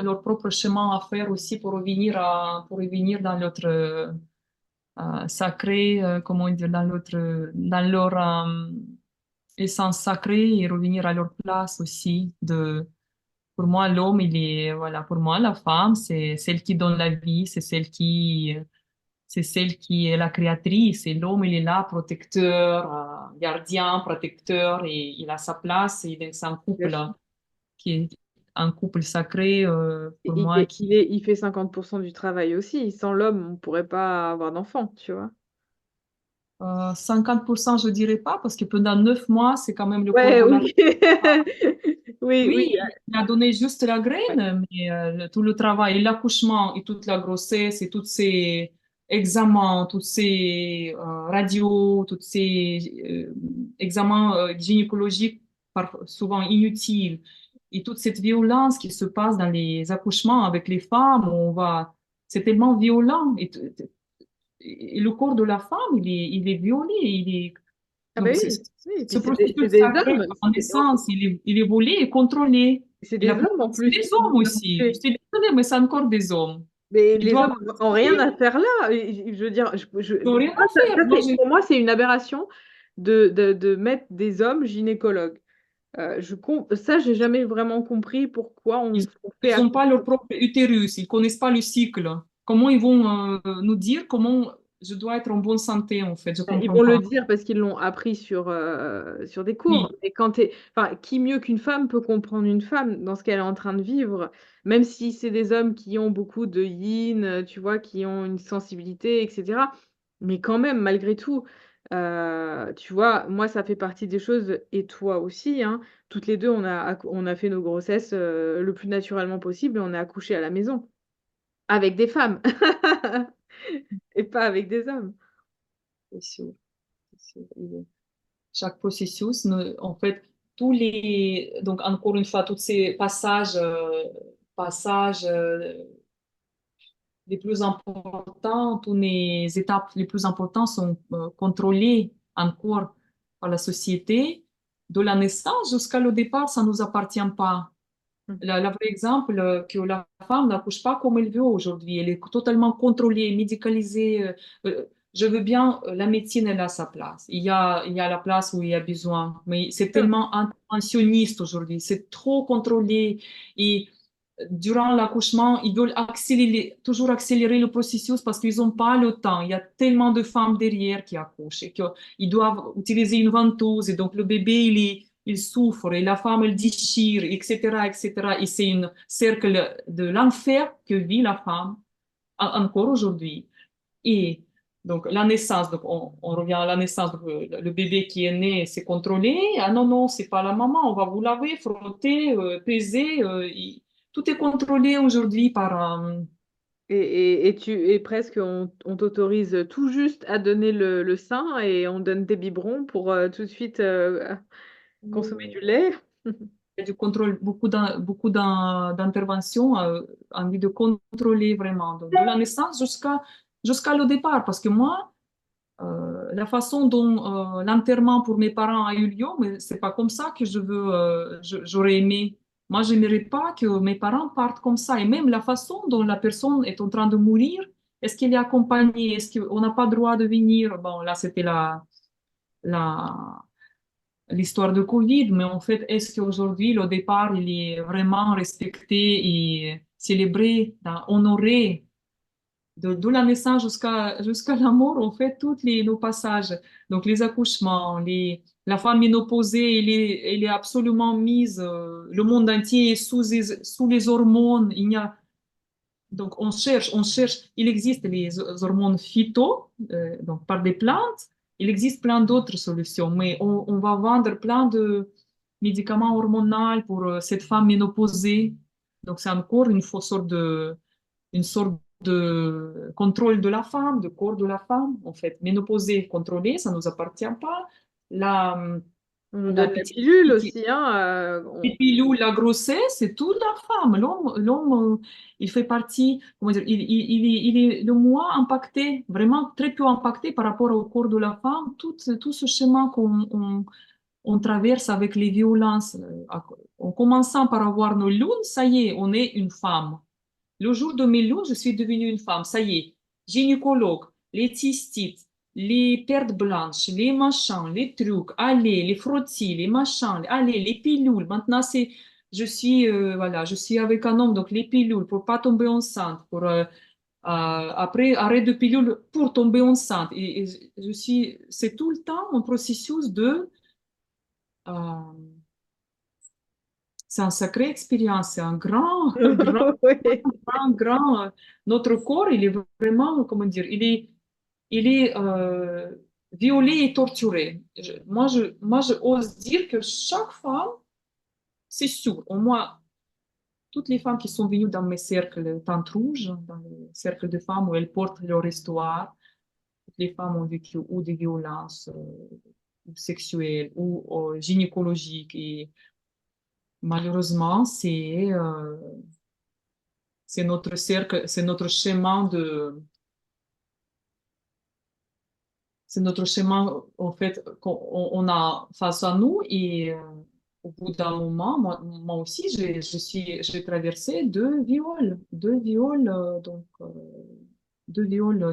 leur propre chemin à faire aussi pour revenir dans notre sacré, comment dire, dans leur essence sacrée et revenir à leur place aussi. Pour moi, l'homme, voilà, pour moi, la femme, c'est celle qui donne la vie, c'est celle qui est la créatrice. Et l'homme, il est là, protecteur, gardien, protecteur, et il a sa place. Et c'est un bien couple sûr. qui est un couple sacré, pour moi, Il fait 50% du travail aussi. Sans l'homme, on pourrait pas avoir d'enfants, tu vois. 50%, je dirais pas, parce que pendant 9 mois, c'est quand même le corps Ouais, de la oui. femme. Oui, oui. Oui, il a donné juste la Ouais. graine, mais tout le travail, l'accouchement et toute la grossesse et tous ces examens, tous ces radios, tous ces examens gynécologiques souvent inutiles. et toute cette violence qui se passe dans les accouchements avec les femmes, c'est tellement violent. Et le corps de la femme, il est violé. Ah ben Donc, oui, oui, et ce puis c'est processus des sacré hommes, en naissance, il est volé et contrôlé. c'est Et la des hommes plupart, en c'est plus des qui hommes vont aussi. Je accoucher. suis désolée, mais c'est encore des hommes. Mais Ils les doivent hommes ont rien accepter, à faire là. Je veux dire, ils n'ont rien moi, à faire. pour moi, c'est une aberration de mettre des hommes gynécologues. Ça, j'ai jamais vraiment compris pourquoi Ils on fait n'ont accoucher. pas leur propre utérus, ils connaissent pas le cycle. Comment ils vont nous dire comment je dois être en bonne santé, en fait? Je Ils comprends vont le pas. dire parce qu'ils l'ont appris sur des cours. Oui, Mais enfin, qui mieux qu'une femme peut comprendre une femme dans ce qu'elle est en train de vivre, même si c'est des hommes qui ont beaucoup de yin, tu vois, qui ont une sensibilité, etc. Mais quand même, malgré tout, tu vois, moi, ça fait partie des choses, et toi aussi, hein, toutes les deux, on a fait nos grossesses le plus naturellement possible et on a accouché à la maison, avec des femmes, et pas avec des hommes. c'est sûr, c'est sûr. Chaque processus, en fait, donc encore une fois, tous ces passages les plus importants, toutes les étapes les plus importantes sont contrôlées encore par la société. De la naissance jusqu'à le départ, ça ne nous appartient pas. Le vrai exemple, que la femme n'accouche pas comme elle veut aujourd'hui. Elle est totalement contrôlée, médicalisée. Je veux bien, la médecine, elle a sa place. Il y a la place où il y a besoin. Mais c'est tellement interventionniste aujourd'hui. C'est trop contrôlé. Et durant l'accouchement, ils veulent toujours accélérer le processus parce qu'ils n'ont pas le temps. Il y a tellement de femmes derrière qui accouchent et qu'ils doivent utiliser une ventouse. Et donc, le bébé, il souffre et la femme, elle déchire, etc., etc. Et c'est un cercle de l'enfer que vit la femme encore aujourd'hui. Et donc, la naissance, donc on revient à la naissance, donc, le bébé qui est né, c'est contrôlé. Ah non, non, c'est pas la maman, on va vous laver, frotter, peser. Tout est contrôlé aujourd'hui par... Et presque on t'autorise tout juste à donner le sein et on donne des biberons pour tout de suite consommer du lait. il y a du contrôle, beaucoup d'interventions, envie de contrôler vraiment, donc, de la naissance jusqu'à le départ. Parce que moi, la façon dont l'enterrement pour mes parents a eu lieu, mais c'est pas comme ça que j'aurais aimé. Moi, j'aimerais pas que mes parents partent comme ça. Et même la façon dont la personne est en train de mourir, est-ce qu'elle est accompagnée? Est-ce qu'on n'a pas droit de venir? Bon, là, c'était la, l'histoire de Covid, mais en fait, est-ce qu'aujourd'hui, le départ, il est vraiment respecté et célébré, honoré de la naissance jusqu'à la mort, on fait tous nos passages. Donc, les accouchements, la femme ménopausée, elle est absolument mise, le monde entier est sous les hormones. Donc, on cherche, il existe les hormones phyto, donc par des plantes, il existe plein d'autres solutions, mais on va vendre plein de médicaments hormonaux pour cette femme ménopausée. Donc, c'est encore une sorte de contrôle de la femme, de corps de la femme, en fait. Ménopausée contrôlée, ça ne nous appartient pas. La, On nous la donne la petite pilule fille aussi, hein, les pilules, la grossesse, c'est toute la femme. L'homme, il fait partie, comment dire, il est le moins impacté, vraiment très peu impacté par rapport au corps de la femme. Tout ce chemin qu'on traverse avec les violences, en commençant par avoir nos lunes, ça y est, on est une femme. Le jour de mes lunes, je suis devenue une femme. Ça y est, gynécologue, les cystites, les pertes blanches, les machins, les trucs, allez, les frottis, les machins, allez, les pilules. Maintenant, voilà, je suis avec un homme, donc les pilules pour pas tomber enceinte, après, arrêt de pilules pour tomber enceinte. Et c'est tout le temps un processus euh, c'est une sacrée expérience, c'est un grand, grand, Oui. notre corps, il est vraiment, comment dire, il est violé et torturé. Moi, je ose dire que chaque femme, c'est sûr, au moins, toutes les femmes qui sont venues dans mes cercles Tentes Rouges, dans les cercles de femmes où elles portent leur histoire, toutes les femmes ont vécu ou des violences sexuelles ou gynécologiques. Malheureusement, c'est notre cercle, c'est notre chemin, en fait, qu'on a face à nous. Et au bout d'un moment, moi aussi, j'ai traversé deux viols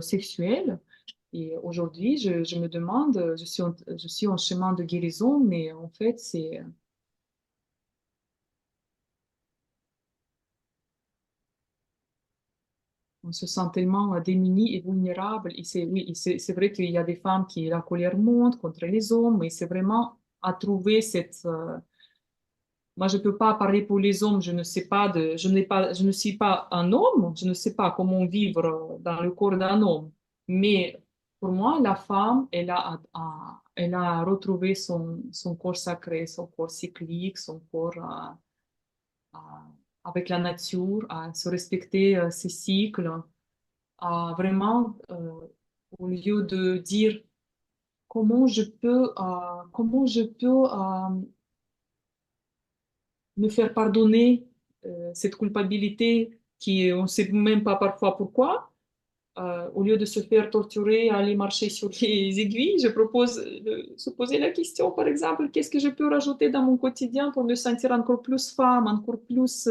sexuels. Et aujourd'hui, je me demande, je suis en chemin de guérison, mais en fait, on se sent tellement démuni et vulnérable. Et oui, c'est vrai qu'il y a des femmes qui la colère monte contre les hommes, mais c'est vraiment à trouver moi, je ne peux pas parler pour les hommes, je ne sais pas je ne suis pas un homme, je ne sais pas comment vivre dans le corps d'un homme. Mais pour moi, la femme, elle a retrouvé son corps sacré, son corps cyclique, son corps avec la nature, à se respecter ses cycles, à vraiment, au lieu de dire comment je peux me faire pardonner cette culpabilité qui on ne sait même pas parfois pourquoi. Au lieu de se faire torturer, aller marcher sur les aiguilles, je propose de se poser la question, par exemple, qu'est-ce que je peux rajouter dans mon quotidien pour me sentir encore plus femme, encore plus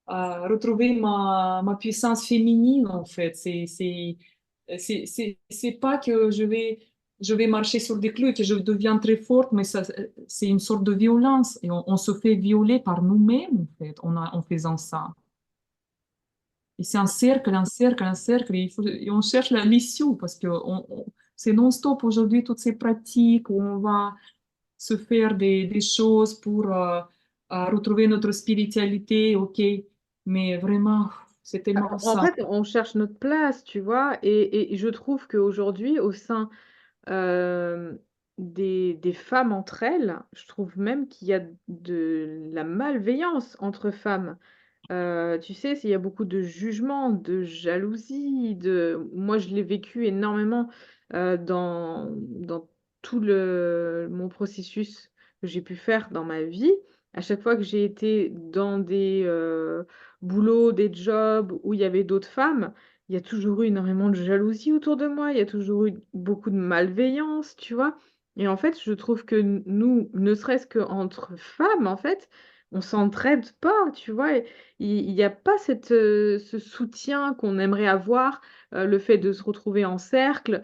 retrouver ma puissance féminine, en fait. C'est pas que je vais marcher sur des clous et que je deviens très forte, mais ça, c'est une sorte de violence. Et on se fait violer par nous-mêmes, en fait, en faisant ça. Et c'est un cercle, un cercle, un cercle. Et on cherche l'issue parce que c'est non-stop aujourd'hui, toutes ces pratiques où on va se faire des choses pour retrouver notre spiritualité, ok. Mais vraiment, c'est tellement En ça. fait, on cherche notre place, tu vois? Et je trouve qu'aujourd'hui, au sein, hem, des femmes entre elles, je trouve même qu'il y a de la malveillance entre femmes. Tu sais, il y a beaucoup de jugement, de jalousie, moi je l'ai vécu énormément, dans tout le mon processus que j'ai pu faire dans ma vie. À chaque fois que j'ai été dans des, boulots, des jobs où il y avait d'autres femmes, il y a toujours eu énormément de jalousie autour de moi, il y a toujours eu beaucoup de malveillance, tu vois? Et en fait, je trouve que nous, ne serait-ce qu'entre femmes, en fait, on s'entraide pas, tu vois? Il y a pas ce soutien qu'on aimerait avoir, le fait de se retrouver en cercle,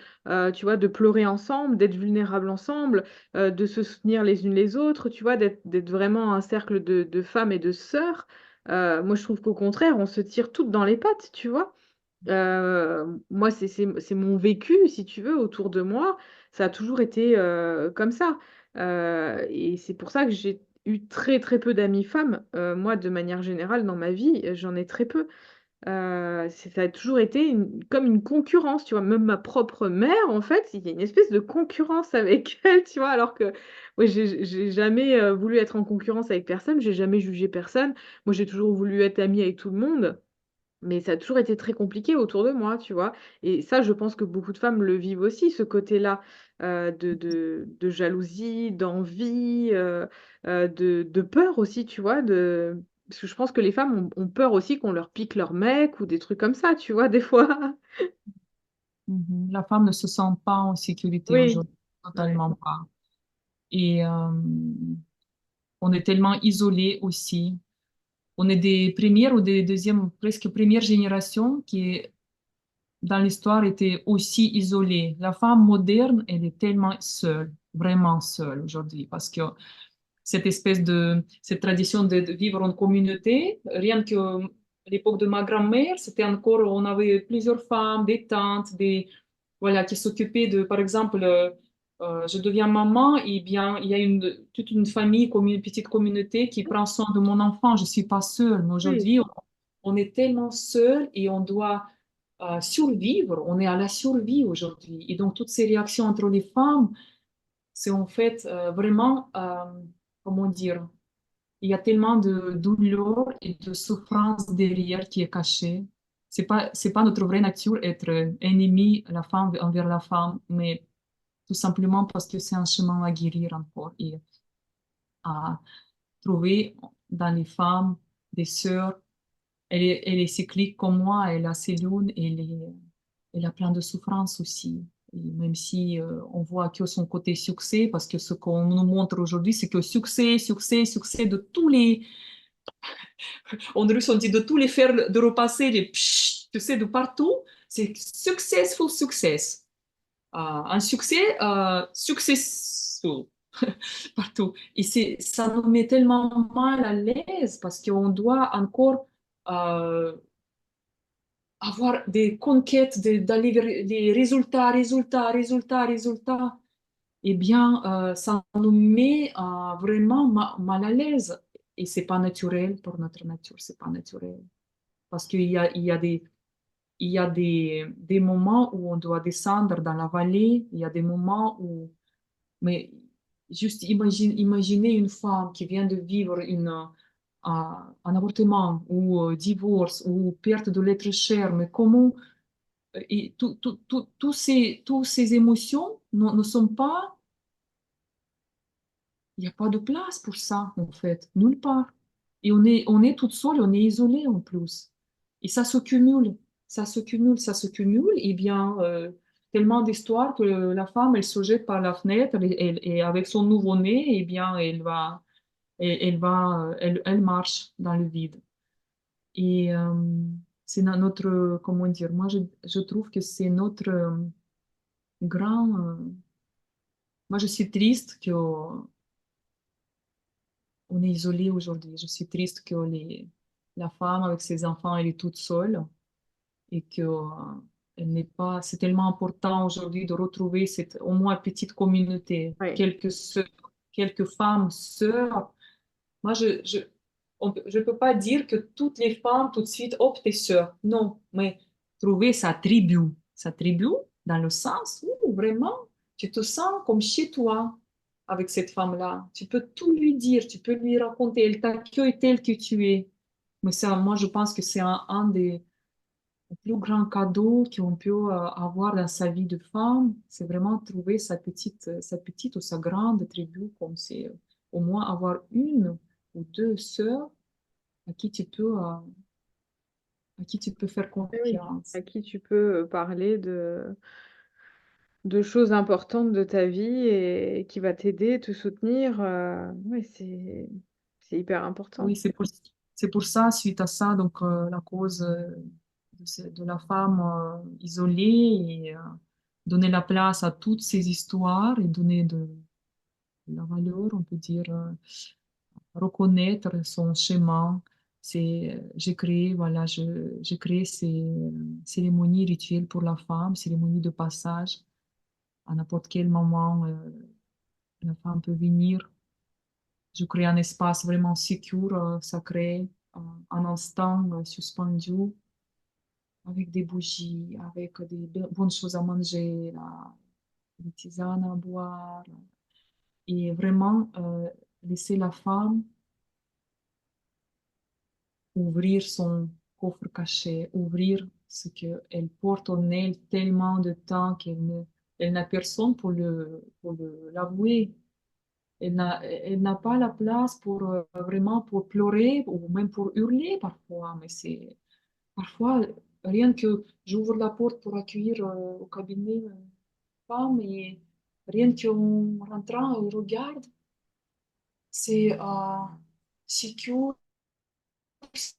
tu vois? De pleurer ensemble, d'être vulnérables ensemble, de se soutenir les unes les autres, tu vois? D'être vraiment un cercle de femmes et de sœurs. Moi, je trouve qu'au contraire, on se tire toutes dans les pattes, tu vois? Moi, c'est mon vécu, si tu veux, autour de moi. Ça a toujours été, comme ça. Et c'est pour ça que j'ai eu très, très peu d'amies femmes. Moi, de manière générale, dans ma vie, j'en ai très peu. Ça a toujours été comme une concurrence, tu vois? Même ma propre mère, en fait, il y a une espèce de concurrence avec elle, tu vois? Alors que moi, j'ai jamais, voulu être en concurrence avec personne, j'ai jamais jugé personne. Moi, j'ai toujours voulu être amie avec tout le monde. Mais ça a toujours été très compliqué autour de moi, tu vois? Et ça, je pense que beaucoup de femmes le vivent aussi, ce côté-là, de jalousie, d'envie, de peur aussi, tu vois? Parce que je pense que les femmes ont peur aussi qu'on leur pique leur mec ou des trucs comme ça, tu vois, des fois? Mhm. La femme ne se sent pas en sécurité Oui, aujourd'hui, ouais. totalement pas. Et on est tellement isolés aussi. On est des premières ou des deuxièmes, presque première génération qui, dans l'histoire, était aussi isolée. La femme moderne, elle est tellement seule, vraiment seule aujourd'hui, parce que cette tradition de vivre en communauté, rien que l'époque de ma grand-mère, c'était encore, on avait plusieurs femmes, des tantes, voilà, qui s'occupaient de, par exemple, je deviens maman, et bien, il y a toute une famille, comme une petite communauté qui prend soin de mon enfant. Je suis pas seule, mais Oui. aujourd'hui, on est tellement seul et on doit survivre. On est à la survie aujourd'hui. Et donc, toutes ces réactions entre les femmes, c'est en fait vraiment, comment dire, il y a tellement de douleur et de souffrance derrière qui est cachée. C'est pas notre vraie nature être ennemi la femme envers la femme, mais tout simplement parce que c'est un chemin à guérir encore et à trouver dans les femmes des sœurs. Elle est cyclique comme moi, elle a ses lunes, elle a plein de souffrances aussi. Et même si on voit que son côté succès, parce que ce qu'on nous montre aujourd'hui, c'est que succès, succès, succès de tous les, en russe on dit de tous les fers de repasser, les psh, tu sais, de partout, c'est successful success. Un succès, successful partout. Et ça nous met tellement mal à l'aise parce qu'on doit encore euh, avoir des conquêtes, d'aller vers les résultats, résultats, résultats, résultats. Eh bien, ça nous met vraiment mal à l'aise. Et c'est pas naturel pour notre nature, c'est pas naturel. Parce il y a des moments où on doit descendre dans la vallée, il y a des moments où, mais juste imaginez une femme qui vient de vivre un avortement ou divorce ou perte de l'être cher, mais comment, et tous ces émotions ne sont pas, il n'y a pas de place pour ça, en fait, nulle part. Et on est toute seule, on est isolé en plus. Et ça se cumule, ça se cumule, ça se cumule. Et bien, tellement d'histoires que la femme, elle se jette par la fenêtre et avec son nouveau-né, eh bien, elle marche dans le vide. Et c'est notre, comment dire, moi, je trouve que c'est notre grand. Moi, je suis triste que on est isolé aujourd'hui. Je suis triste que la femme avec ses enfants, elle est toute seule et que elle n'est pas. C'est tellement important aujourd'hui de retrouver cette au moins petite communauté, Oui. quelques sœurs, quelques femmes sœurs. Moi, je peux pas dire que toutes les femmes tout de suite, hop, t'es sœur. Non, mais trouver sa tribu dans le sens où vraiment tu te sens comme chez toi avec cette femme-là. Tu peux tout lui dire, tu peux lui raconter, elle t'accueille tel que tu es. Mais ça, moi, je pense que c'est un des plus grands cadeaux qu'on peut avoir dans sa vie de femme. C'est vraiment trouver sa petite ou sa grande tribu, comme c'est au moins avoir une ou deux sœurs à qui à qui tu peux faire Oui, oui. confiance. À qui tu peux, parler de choses importantes de ta vie et qui va t'aider, te soutenir, ouais, c'est hyper important. Oui, c'est pour ça, suite à ça, donc la cause de la femme isolée et donner la place à toutes ces histoires et donner de la valeur, on peut dire, reconnaître son chemin. J'ai créé, voilà, j'ai créé ces cérémonies rituelles pour la femme, cérémonies de passage. À n'importe quel moment, la femme peut venir. Je crée un espace vraiment secure, sacré, un instant suspendu, avec des bougies, avec des bonnes choses à manger, des tisanes à boire, et vraiment laisser la femme ouvrir son coffre caché, ouvrir ce qu'elle porte en elle tellement de temps elle n'a personne pour l'avouer. Elle n'a pas la place pour vraiment pour pleurer ou même pour hurler parfois, mais c'est parfois rien que j'ouvre la porte pour accueillir au cabinet une femme et rien qu'en rentrant, elle regarde, c'est secure,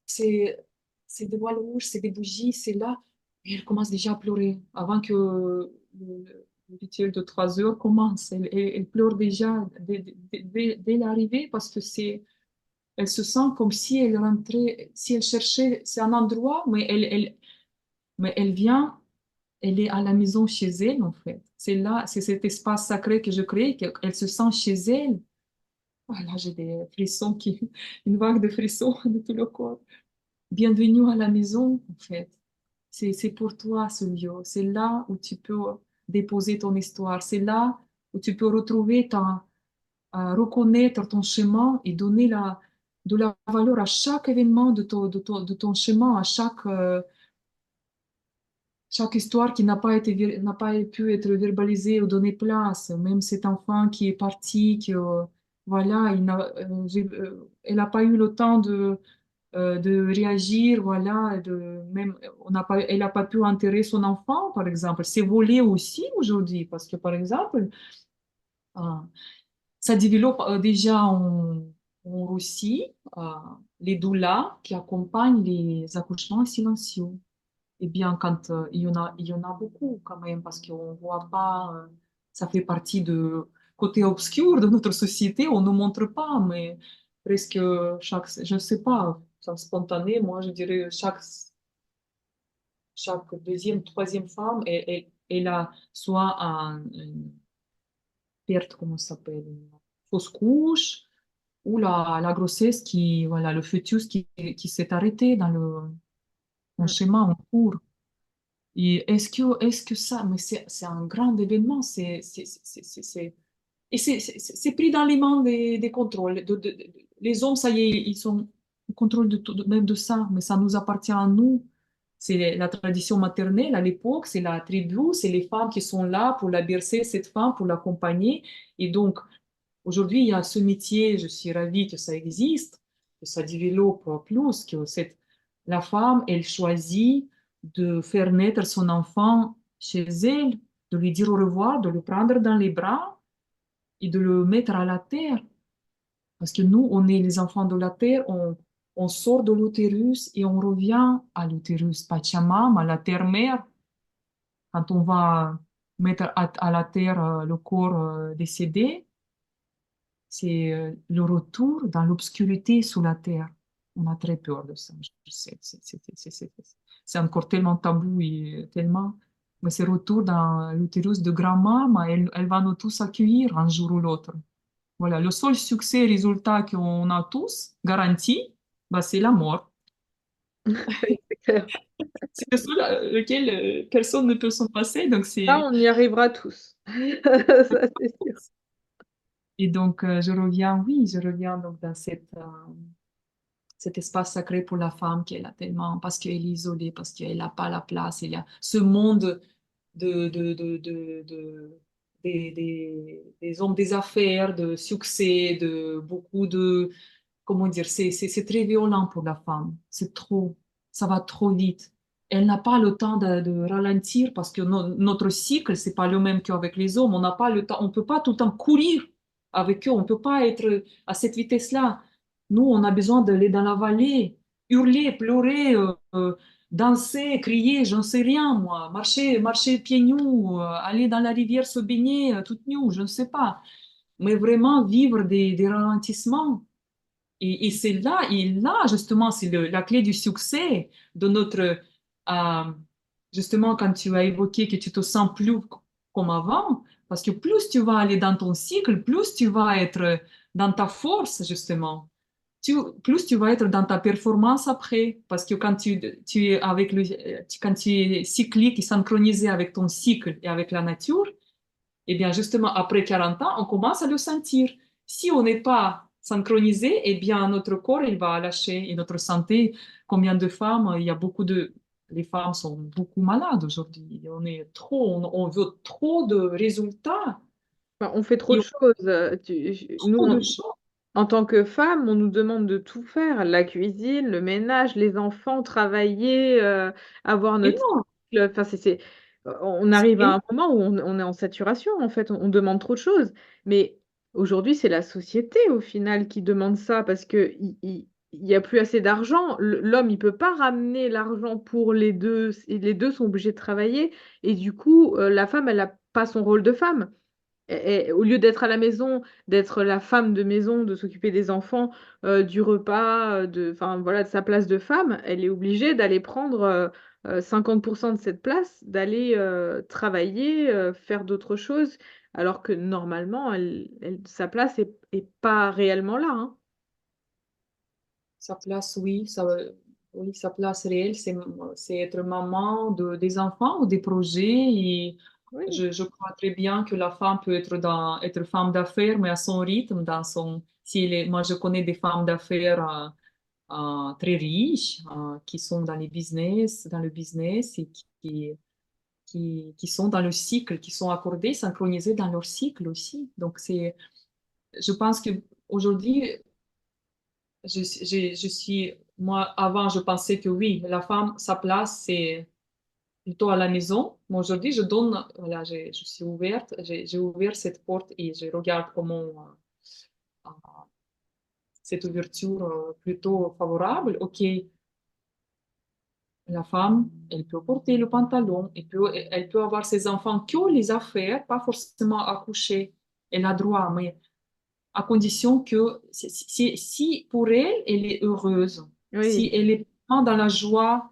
c'est c'est des voiles rouges, c'est des bougies, c'est là. Et elle commence déjà à pleurer avant que le rituel de 3 heures commence. Elle pleure déjà dès l'arrivée parce que elle se sent comme si elle rentrait, si elle cherchait, c'est un endroit, mais elle vient, elle est à la maison chez elle en fait. C'est là, c'est cet espace sacré que je crée, qu'elle se sent chez elle. Voilà, j'ai des frissons une vague de frissons de tout le corps. Bienvenue à la maison, en fait. C'est pour toi ce lieu. C'est là où tu peux déposer ton histoire. C'est là où tu peux retrouver reconnaître ton chemin et donner de la valeur à chaque événement de ton chemin, à chaque histoire qui n'a pas pu être verbalisée ou donnée place. Même cet enfant qui est parti, voilà, elle n'a pas eu le temps de réagir, voilà, même, elle n'a pas pu enterrer son enfant, par exemple. C'est volé aussi aujourd'hui, parce que, par exemple, euh, ça développe déjà en Russie, les doulas qui accompagnent les accouchements silencieux. Eh bien, quand il y en a beaucoup quand même, parce qu'on ne voit pas, ça fait partie de côté obscur de notre société, on ne montre pas, mais presque je ne sais pas, c'est spontané, moi je dirais chaque deuxième, troisième femme, elle a soit une perte, comment ça s'appelle, une fausse couche, ou la grossesse voilà, le fœtus qui s'est arrêté dans le Mm. schéma en cours. Et est-ce que ça, mais c'est un grand événement, et c'est pris dans les mains des contrôles. Les hommes, ça y est, ils sont au contrôle de tout, même de ça, mais ça nous appartient à nous. C'est la tradition maternelle à l'époque, c'est la tribu, c'est les femmes qui sont là pour la bercer, cette femme, pour l'accompagner. Et donc, aujourd'hui, il y a ce métier, je suis ravie que ça existe, que ça développe plus, la femme, elle choisit de faire naître son enfant chez elle, de lui dire au revoir, de le prendre dans les bras et de le mettre à la terre. Parce que nous, on est les enfants de la terre, on sort de l'utérus et on revient à l'utérus Pachamama, à la terre-mère. Quand on va mettre à la terre le corps décédé, c'est le retour dans l'obscurité sous la terre. On a très peur de ça. Je sais, c'est encore tellement tabou et tellement. Mais ce retour dans l'utérus de grand-maman, elle va nous tous accueillir un jour ou l'autre. Voilà, le seul succès et résultat qu'on a tous garanti, bah, c'est la mort. Oui, c'est clair. C'est le seul lequel personne ne peut s'en passer. Donc Ça, c'est on y arrivera tous. Ça, c'est sûr. et donc je reviens, oui, je reviens donc dans cet espace sacré pour la femme qu'elle a tellement, parce qu'elle est isolée, parce qu'elle n'a pas la place. Il y a ce monde des hommes des affaires, de succès, de beaucoup de, comment dire, c'est très violent pour la femme. C'est trop, ça va trop vite. Elle n'a pas le temps de ralentir parce que notre cycle, c'est pas le même qu'avec les hommes. On n'a pas le temps, on peut pas tout le temps courir avec eux. On peut pas être à cette vitesse-là. Nous, on a besoin d'aller dans la vallée, hurler, pleurer, danser, crier, j'en sais rien, moi, marcher pieds nus, aller dans la rivière se baigner toute nue, je ne sais pas. Mais vraiment vivre des ralentissements. Et là, justement, c'est la clé du succès de notre. Justement, quand tu as évoqué que tu te sens plus comme avant, parce que plus tu vas aller dans ton cycle, plus tu vas être dans ta force, justement. Plus tu vas être dans ta performance après. Parce que quand tu es quand tu es cyclique et synchronisé avec ton cycle et avec la nature, eh bien, justement, après 40 ans, on commence à le sentir. Si on n'est pas synchronisé, eh bien, notre corps, il va lâcher. Et notre santé, combien de femmes, il y a beaucoup de... Les femmes sont beaucoup malades aujourd'hui. On est trop, on veut trop de résultats Enfin, on fait trop et de on choses. Nous, trop de choses. en tant que femmes, on nous demande de tout faire, la cuisine, le ménage, les enfants, travailler, avoir Et notre non, cycle. Enfin, on c'est arrive à un énorme. moment où on est en saturation, en fait, on demande trop de choses. Mais aujourd'hui, c'est la société, au final, qui demande ça parce qu'il y a plus assez d'argent. L'homme, il peut pas ramener l'argent pour les 2 et les 2 sont obligés de travailler et du coup, la femme, elle a pas son rôle de femme. Au lieu d'être à la maison, d'être la femme de maison, de s'occuper des enfants, du repas, enfin voilà, de sa place de femme, elle est obligée d'aller prendre 50% de cette place, d'aller travailler, faire d'autres choses, alors que normalement, sa place est pas réellement là, hein. Sa place, oui, oui, sa place réelle, c'est être maman des enfants ou des projets. Et Oui, je crois très bien que la femme peut être femme d'affaires, mais à son rythme, si moi, je connais des femmes d'affaires très riches qui sont dans le business et qui sont dans le cycle, qui sont accordées, synchronisées dans leur cycle aussi. Donc, je pense que aujourd'hui, moi, avant, je pensais que oui, la femme, sa place, c'est plutôt à la maison. Mais aujourd'hui, voilà, je suis ouverte, j'ai ouvert cette porte et je regarde comment euh, cette ouverture plutôt favorable. Ok, la femme, elle peut porter le pantalon, elle peut avoir ses enfants que les affaires, pas forcément accoucher. Elle a droit, mais à condition que si pour elle, elle est heureuse, si Oui. elle est vraiment dans la joie,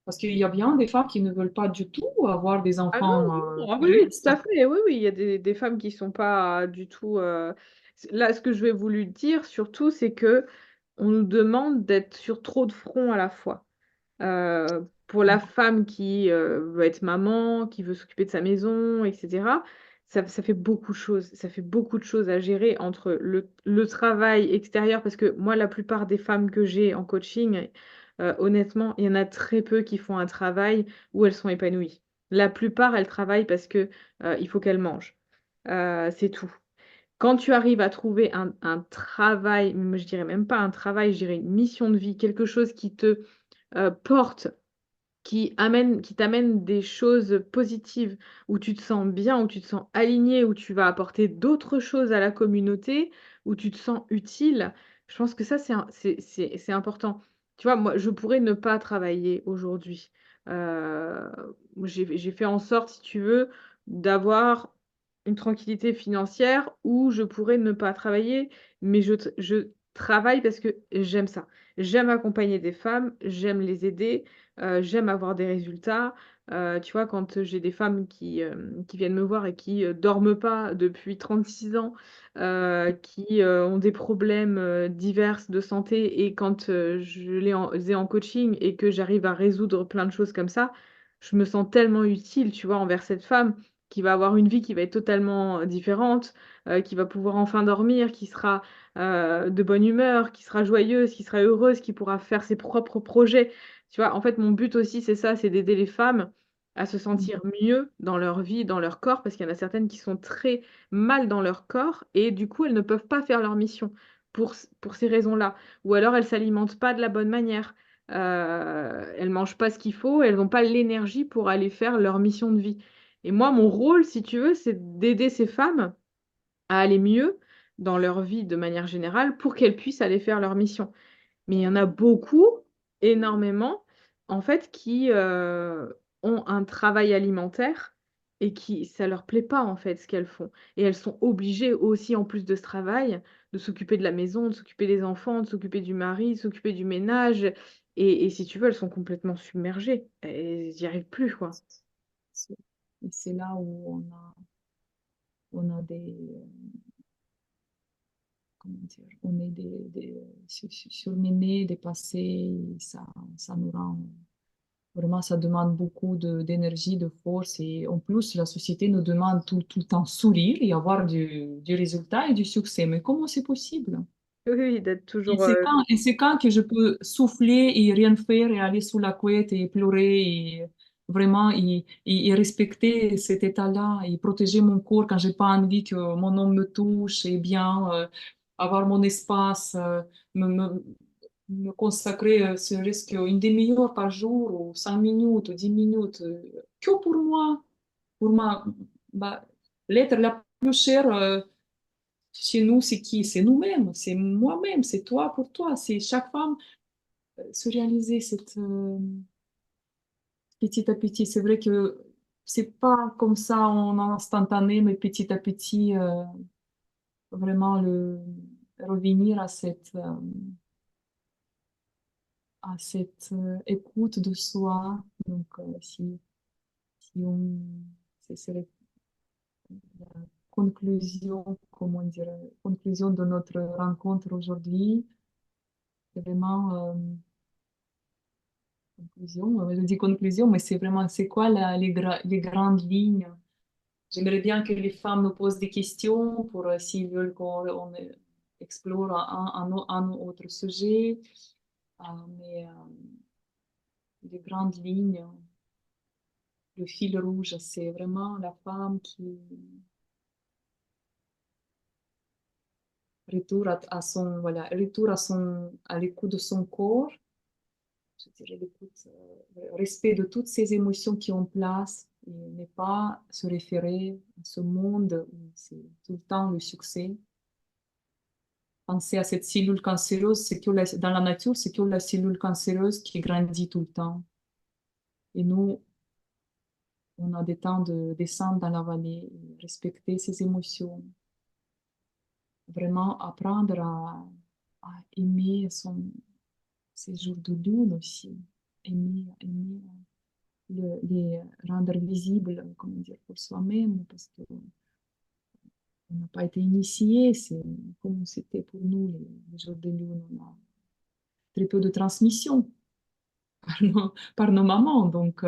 parce qu'il y a bien des femmes qui ne veulent pas du tout avoir des Ah non, enfants non, ah qui oui, oui, tout restent. à fait. Oui, oui, il y a des femmes qui sont pas du tout. Là, ce que je vais voulu dire surtout, c'est que on nous demande d'être sur trop de fronts à la fois. Pour la femme qui veut être maman, qui veut s'occuper de sa maison, etc., ça fait beaucoup de choses. Ça fait beaucoup de choses à gérer entre le travail extérieur, parce que moi, la plupart des femmes que j'ai en coaching, honnêtement, il y en a très peu qui font un travail où elles sont épanouies. La plupart, elles travaillent parce que il faut qu'elles mangent. C'est tout. Quand tu arrives à trouver un travail, moi, je dirais même pas un travail, je dirais une mission de vie, quelque chose qui te porte, qui t'amène des choses positives, où tu te sens bien, où tu te sens aligné, où tu vas apporter d'autres choses à la communauté, où tu te sens utile. Je pense que ça, c'est important. Tu vois, moi, je pourrais ne pas travailler aujourd'hui. Euh, j'ai fait en sorte, si tu veux, d'avoir une tranquillité financière où je pourrais ne pas travailler, mais je travaille parce que j'aime ça. J'aime accompagner des femmes, j'aime les aider. J'aime avoir des résultats. Tu vois, quand j'ai des femmes qui viennent me voir et qui dorment pas depuis 36 ans, qui ont des problèmes divers de santé, et quand les ai en coaching et que j'arrive à résoudre plein de choses comme ça, je me sens tellement utile, tu vois, envers cette femme qui va avoir une vie qui va être totalement différente, qui va pouvoir enfin dormir, qui sera de bonne humeur, qui sera joyeuse, qui sera heureuse, qui pourra faire ses propres projets. Tu vois, en fait, mon but aussi, c'est ça, c'est d'aider les femmes à se sentir mieux dans leur vie, dans leur corps, parce qu'il y en a certaines qui sont très mal dans leur corps et du coup, elles ne peuvent pas faire leur mission pour ces raisons-là. Ou alors, elles s'alimentent pas de la bonne manière. Elles mangent pas ce qu'il faut, elles n'ont pas l'énergie pour aller faire leur mission de vie. Et moi, mon rôle, si tu veux, c'est d'aider ces femmes à aller mieux dans leur vie de manière générale pour qu'elles puissent aller faire leur mission. Mais il y en a beaucoup, énormément, en fait, qui ont un travail alimentaire et qui ça leur plaît pas, en fait, ce qu'elles font. Et elles sont obligées aussi, en plus de ce travail, de s'occuper de la maison, de s'occuper des enfants, de s'occuper du mari, de s'occuper du ménage. Et si tu veux, elles sont complètement submergées. Elles n'y arrivent plus, quoi. Et c'est là où on a comment dire, on est surmenés, dépassés, et ça nous rend, vraiment, ça demande beaucoup d'énergie, de force, et en plus, la société nous demande tout le temps sourire et avoir du résultat et du succès. Mais comment c'est possible? Oui, oui, d'être Et toujours. c'est quand que je peux souffler et rien faire et aller sous la couette et pleurer et vraiment et respecter cet état-là et protéger mon corps quand j'ai pas envie que mon homme me touche et bien avoir mon espace, me, me, me consacrer serait-ce qu'une demi-heure par jour ou 5 minutes ou 10 minutes que pour moi, bah, l'être la plus chère. Chez nous, c'est qui? C'est nous-mêmes, c'est moi-même, c'est toi pour toi, c'est chaque femme se réaliser cette petit à petit. C'est vrai que c'est pas comme ça en instantané, mais petit à petit, vraiment revenir à cette écoute de soi. Donc, si on, c'est la conclusion, comment dire, conclusion de notre rencontre aujourd'hui, c'est vraiment conclusion, je dis conclusion, mais c'est vraiment, c'est quoi les grandes lignes? J'aimerais bien que les femmes nous posent des questions pour s'ils veulent qu'on explore un ou autre sujet. Mais les grandes lignes, le fil rouge, c'est vraiment la femme retour à l'écoute de son corps, je dirais l'écoute, le respect de toutes ces émotions qui ont place et ne pas se référer à ce monde où c'est tout le temps le succès. Penser à cette cellule cancéreuse, dans la nature, c'est que la cellule cancéreuse qui grandit tout le temps. Et nous, on a des temps de descendre dans la vallée, respecter ses émotions, vraiment apprendre à aimer ces jours de lune aussi, aimer les rendre visibles, comment dire, pour soi-même, parce qu'on n'a pas été initié, c'est comme c'était pour nous les jours de lune, on a très peu de transmission par nos mamans, donc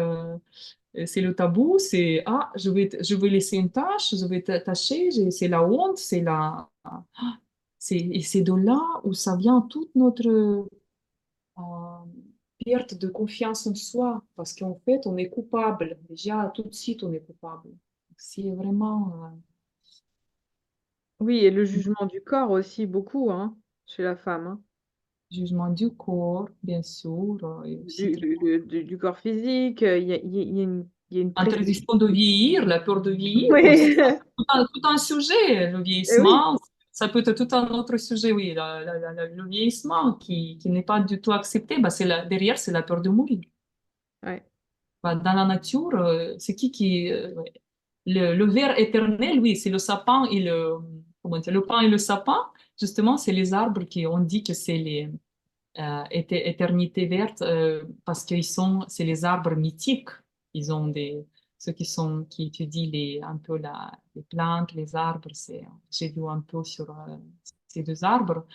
c'est le tabou, c'est ah, je vais laisser une tâche, je vais tâcher, c'est la honte, et c'est de là où ça vient toute notre perte de confiance en soi, parce qu'en fait, on est coupable. Déjà, tout de suite, on est coupable. C'est vraiment Oui, et le jugement du corps aussi, beaucoup, hein, chez la femme, hein. jugement du corps, bien sûr, et aussi Du corps physique, il y a une pression. interdiction de vieillir, la peur de vieillir aussi, Oui, ça, c'est tout un sujet, le et oui, vieillissement, ça peut être tout un autre sujet, oui, le vieillissement qui n'est pas du tout accepté, bah, derrière, c'est la peur de mourir. ouais. Bah, dans la nature, c'est ouais. Le ver éternel, oui, c'est le sapin et comment dire, le pin et le sapin, justement, c'est les arbres qui on dit que c'est les éternités vertes parce c'est les arbres mythiques. Ils ont ceux qui étudient un peu les plantes, les arbres, j'ai lu un peu sur ces deux arbres.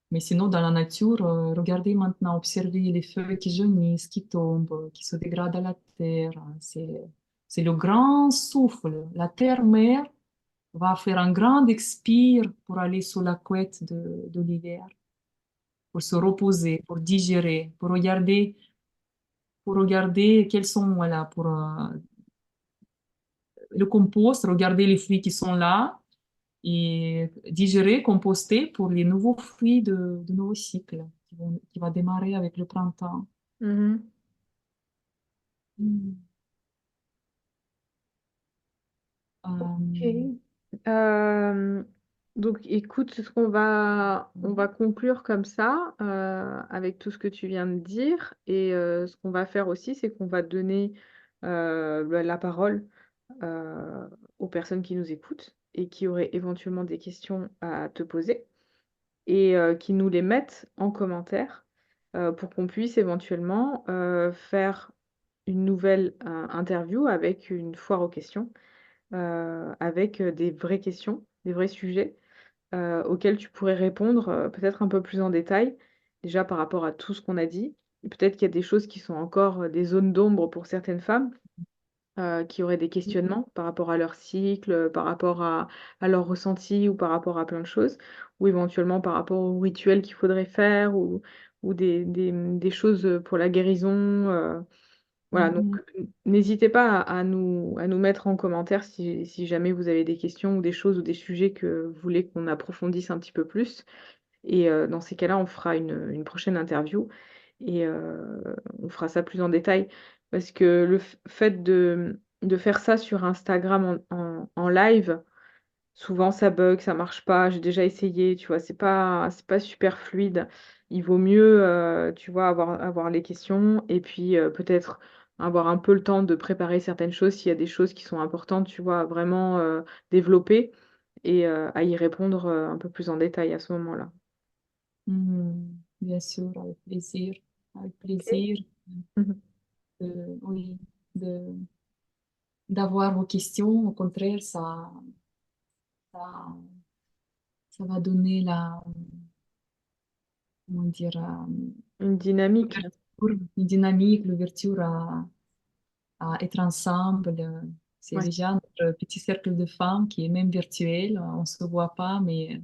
Mais sinon, dans la nature, regardez maintenant, observez les feuilles qui jaunissent, qui tombent, qui se dégradent à la terre. C'est le grand souffle. La terre-mère va faire un grand expire pour aller sous la couette de l'hiver, pour se reposer, pour digérer, pour regarder quels sont, voilà, pour le compost, regarder les fruits qui sont là et digérer, composter pour les nouveaux fruits de nouveau cycle qui va démarrer avec le printemps. Mhm. Mm. Ok. Euh, Euh, donc, écoute, on va conclure comme ça avec tout ce que tu viens de dire. Et ce qu'on va faire aussi, c'est qu'on va donner la parole euh, aux personnes qui nous écoutent et qui auraient éventuellement des questions à te poser et qui nous les mettent en commentaire pour qu'on puisse éventuellement faire une nouvelle interview avec une foire aux questions avec des vraies questions, des vrais sujets auxquels tu pourrais répondre peut-être un peu plus en détail, déjà par rapport à tout ce qu'on a dit. Et peut-être qu'il y a des choses qui sont encore des zones d'ombre pour certaines femmes qui auraient des questionnements par rapport à leur cycle, par rapport à leur ressenti ou par rapport à plein de choses, ou éventuellement par rapport aux rituels qu'il faudrait faire ou des choses pour la guérison. Voilà, donc mhm, n'hésitez pas à nous mettre en commentaire si jamais vous avez des questions ou des choses ou des sujets que vous voulez qu'on approfondisse un petit peu plus. Et dans ces cas-là, on fera une prochaine interview et on fera ça plus en détail. Parce que fait de faire ça sur Instagram en live, souvent ça bug, ça marche pas. J'ai déjà essayé, tu vois, c'est pas super fluide. Il vaut mieux, tu vois, avoir les questions et puis peut-être avoir un peu le temps de préparer certaines choses s'il y a des choses qui sont importantes, tu vois, à vraiment développer et à y répondre un peu plus en détail à ce moment-là. mhm. Bien sûr, avec Ok. plaisir, Mhm. oui, de, d'avoir vos questions. Au contraire, ça, ça va donner comment dire, Une dynamique. une dynamique, l'ouverture à être ensemble. C'est Ouais. déjà notre petit cercle de femmes qui est même virtuel. On ne se voit pas, mais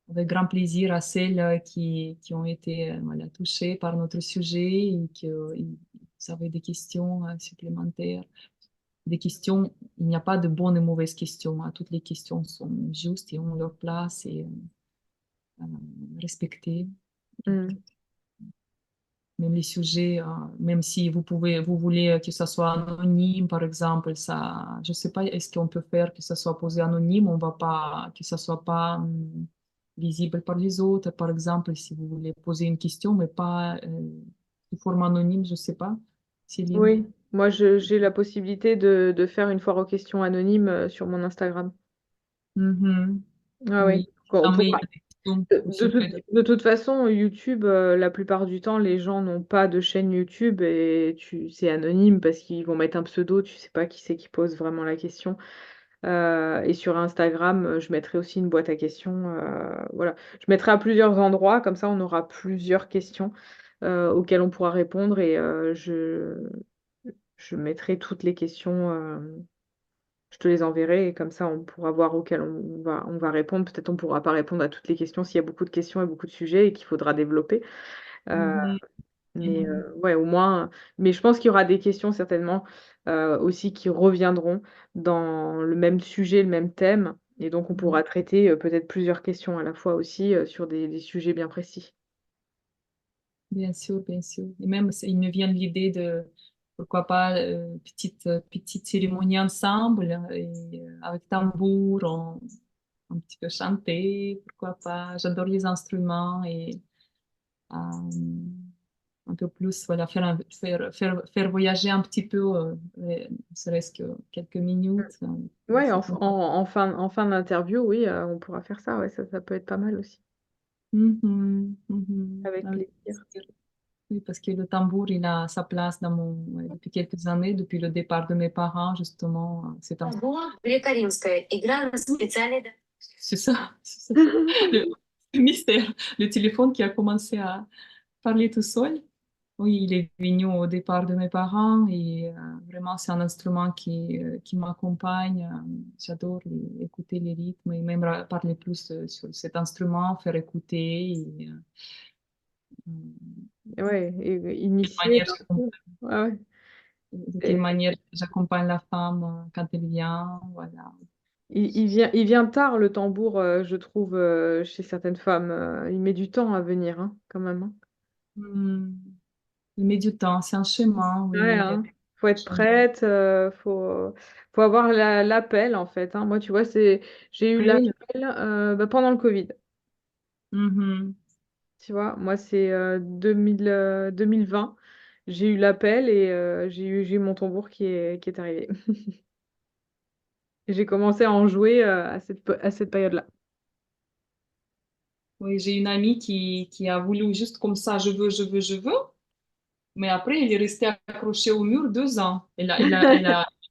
avec grand plaisir à celles qui ont été voilà, touchées par notre sujet et qui vous avez des questions supplémentaires. Des questions, il n'y a pas de bonnes et mauvaises questions, hein. Toutes les questions sont justes et ont leur place. respecter. Mmh. Même les sujets, même si vous voulez que ça soit anonyme, par exemple, ça, je sais pas, est-ce qu'on peut faire que ça soit posé anonyme, on va pas, que ça soit pas visible par les autres, par exemple, si vous voulez poser une question, mais pas de forme anonyme, je sais pas, Céline. Oui, moi j'ai la possibilité de faire une foire aux questions anonyme sur mon Instagram. Mhm. Ah oui, Oui, on jamais il y pourra. a des questions au De sujet de... de toute façon, YouTube, la plupart du temps, les gens n'ont pas de chaîne YouTube et c'est anonyme parce qu'ils vont mettre un pseudo, tu sais pas qui c'est qui pose vraiment la question. Et sur Instagram, je mettrai aussi une boîte à questions, voilà. Je mettrai à plusieurs endroits, comme ça on aura plusieurs questions, auxquelles on pourra répondre et je mettrai toutes les questions, je te les enverrai et comme ça on pourra voir auxquelles on va répondre. Peut-être on pourra pas répondre à toutes les questions s'il y a beaucoup de questions et beaucoup de sujets et qu'il faudra développer. Heu, Mhm. mais ouais, au moins mais je pense qu'il y aura des questions certainement, aussi qui reviendront dans le même sujet, le même thème et donc on Mhm. pourra traiter, peut-être plusieurs questions à la fois aussi, sur des sujets bien précis. Bien sûr, bien sûr. Et même, il me vient l'idée de, pourquoi pas, petite cérémonie ensemble, avec tambour, un petit peu chanter, pourquoi pas. J'adore les instruments et un peu plus, voilà, faire voyager un petit peu, ne serait-ce que quelques minutes. Ouais, C'est comme... en fin d'interview, oui, on pourra faire ça, ouais, ça peut être pas mal aussi. Mhm, mhm. Avec Avec plaisir. plaisir. Oui, parce que le tambour, il a sa place dans ouais, depuis quelques années, depuis le départ de mes parents, justement. C'est c'est ça, c'est ça. Le mystère, le téléphone qui a commencé à parler tout seul. Oui, il est venu au départ de mes parents et vraiment, c'est un instrument qui m'accompagne. J'adore écouter les rythmes et même parler plus sur cet instrument, faire écouter. Et, Ouais et de quelle initier manière un peu. Ouais, ouais. de quelle Et manière j'accompagne la femme quand elle vient, voilà. il vient tard le tambour, je trouve, chez certaines femmes, il met du temps à venir, hein, quand même, hein. Hmm. Il met du temps, c'est un chemin, Ouais, oui. hein. Faut être prête, faut avoir l'appel, en fait, hein. Moi, tu vois, j'ai eu Oui. l'appel, bah, pendant le covid, Mhm. tu vois? Moi, c'est, 2020. J'ai eu l'appel et j'ai eu mon tambour qui est arrivé. Et j'ai commencé à en jouer, à cette période-là. Oui, j'ai une amie qui a voulu juste comme ça, je veux, je veux, je veux. Mais après, elle est restée accrochée au mur 2 ans. Elle a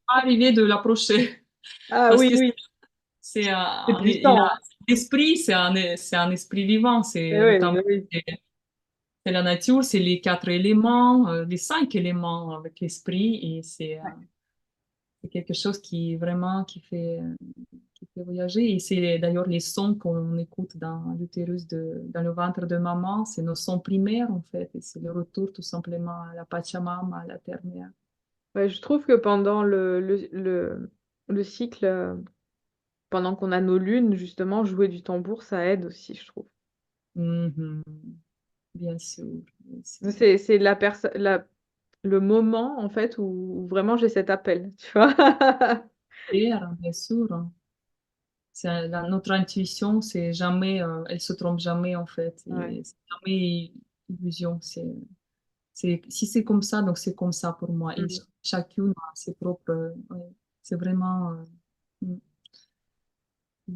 pas arrivé de l'approcher. Ah Parce oui, que oui, c'est il puissant, a hein. l'esprit, c'est un esprit vivant. Eh C'est le oui, temps, bah oui. c'est la nature, c'est les 4 éléments, les 5 éléments avec l'esprit. Et c'est quelque chose qui vraiment qui fait voyager. Et c'est d'ailleurs les sons qu'on écoute dans l'utérus dans le ventre de maman, c'est nos sons primaires en fait. Et c'est le retour tout simplement à la Pachamama, à la terre-mère. Ouais, je trouve que pendant le cycle, pendant qu'on a nos lunes, justement, jouer du tambour, ça aide aussi, je trouve. Mhm. Bien sûr, bien sûr. C'est le moment, en fait, où vraiment j'ai cet appel, tu vois? Terre, bien sûr. Notre intuition, c'est jamais, elle se trompe jamais en fait. Ouais. Et c'est jamais illusion. Si c'est comme ça, donc c'est comme ça pour moi. Et Mmh. chacune a ses propres. Ouais, c'est vraiment mm. Et,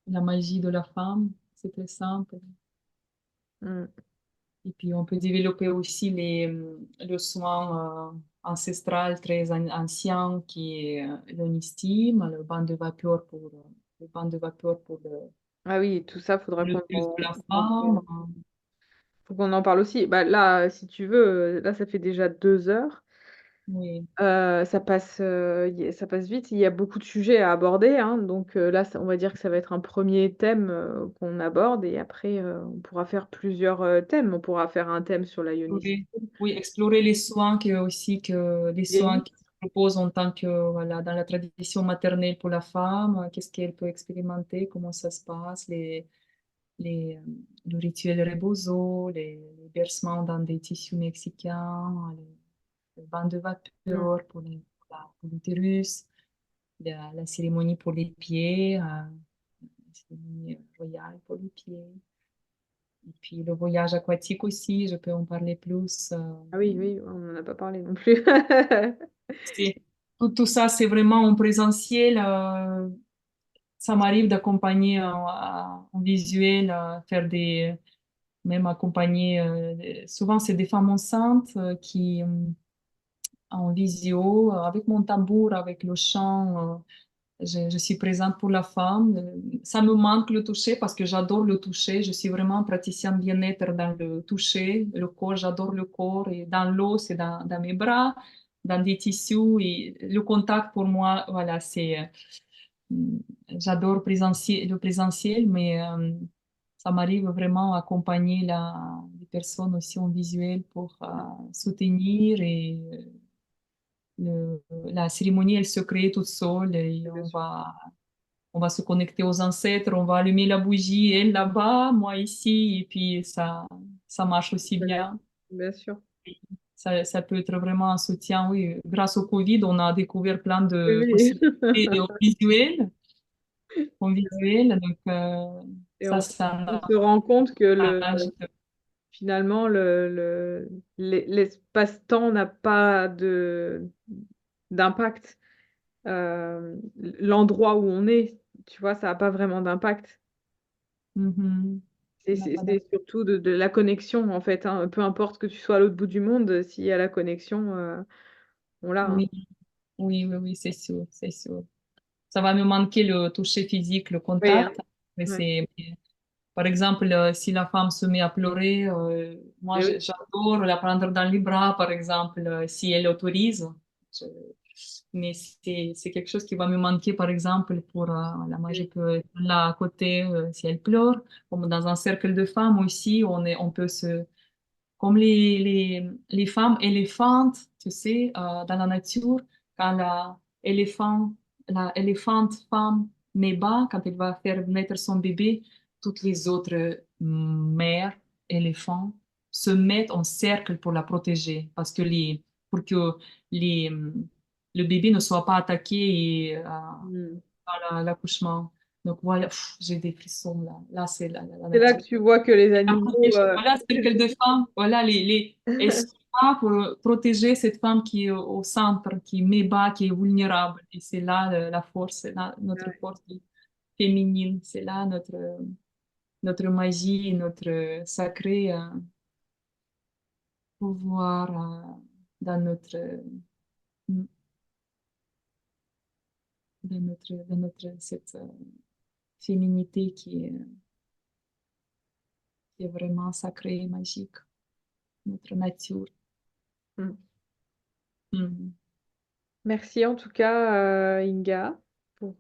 la magie de la femme, c'est très simple. Mmh. Et puis on peut développer aussi le soin ancestral très ancien qui est l'onistime, le bain de vapeur pour Ah oui, tout ça, faudra le qu'on plus de en la qu'on en femme. parle. Faut qu'on en parle aussi. Bah, là, si tu veux, là, ça fait déjà 2 heures. Oui, Ça passe vite. Il y a beaucoup de sujets à aborder, hein, donc là, on va dire que ça va être un premier thème, qu'on aborde et après, on pourra faire plusieurs, thèmes. On pourra faire un thème sur la ionisphère. oui, oui, explorer les soins que les soins qui se proposent en tant que, voilà, dans la tradition maternelle pour la femme, qu'est-ce qu'elle peut expérimenter, comment ça se passe, les, le rituel rebozo, les bercements dans des tissus mexicains, le bain de Mmh. vapeur pour l'utérus, la cérémonie pour les pieds, la cérémonie royale pour les pieds. Et puis le voyage aquatique aussi, je peux en parler plus. Ah oui, oui, on n'en a pas parlé non plus. C'est- tout ça, c'est vraiment en présentiel. Ça m'arrive d'accompagner en visuel, faire même accompagner. Souvent, c'est des femmes enceintes qui, en visio, avec mon tambour, avec le chant, je suis présente pour la femme. Ça me manque le toucher parce que j'adore le toucher. Je suis vraiment praticienne bien-être dans le toucher, le corps, j'adore le corps et dans l'eau, c'est dans mes bras, dans des tissus et le contact pour moi, voilà, Mm, j'adore le présentiel, mais ça m'arrive vraiment accompagner les personnes aussi en visuel pour soutenir et la cérémonie, elle se crée toute seule et Bien sûr, on va se connecter aux ancêtres, on va allumer la bougie, elle là-bas, moi ici, et puis ça marche aussi ouais, bien. bien sûr. Ça peut être vraiment un soutien, oui. Grâce au Covid, on a découvert plein Oui, de oui. possibilités au visuel. En visuel. Donc, Et ça, on se rend compte que avantage. finalement, l'espace-temps n'a pas d'impact. L'endroit où on est, tu vois, ça n'a pas vraiment d'impact. Mhm. C'est Ça n'a c'est pas c'est surtout de la connexion, en fait, hein. Peu importe que tu sois à l'autre bout du monde, s'il y a la connexion, on l'a, hein. Oui, oui, oui, oui, c'est sûr, c'est sûr. Ça va me manquer le toucher physique, le Oui, hein. contact. Mais Ouais. par exemple, si la femme se met à pleurer, moi, Mais oui, j'adore la prendre dans les bras, par exemple, si elle autorise. Je- Mais c'est quelque chose qui va me manquer, par exemple, voilà, moi, je oui, peux être là à côté si elle pleure, comme dans un cercle de femmes aussi, on peut comme les femmes éléphantes, tu sais, dans la nature, quand la éléphante femme met bas, quand elle va faire naître son bébé, toutes les autres mères éléphants se mettent en cercle pour la protéger, parce que pour que les, le bébé ne soit pas attaqué mmh. à l'accouchement. Donc voilà, j'ai des frissons là. Là, c'est la C'est là que nature. tu vois que les animaux, Voilà, cercle de femmes. Voilà, elles sont là pour protéger cette femme qui est au centre, qui met bas, qui est vulnérable. Et c'est là la force, c'est là notre ouais, force féminine. C'est là notre magie, notre sacré pouvoir dans dans notre cette féminité qui est vraiment sacrée et magique, notre nature. mmh. Mhm. Merci en tout cas, Inga, pour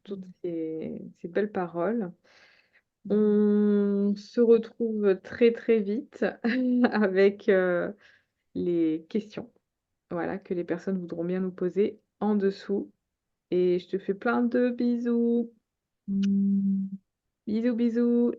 toutes ces belles paroles. On se retrouve très, très vite avec, les questions, voilà, que les personnes voudront bien nous poser en dessous et je te fais plein de bisous. Mhm. Bisous, bisous.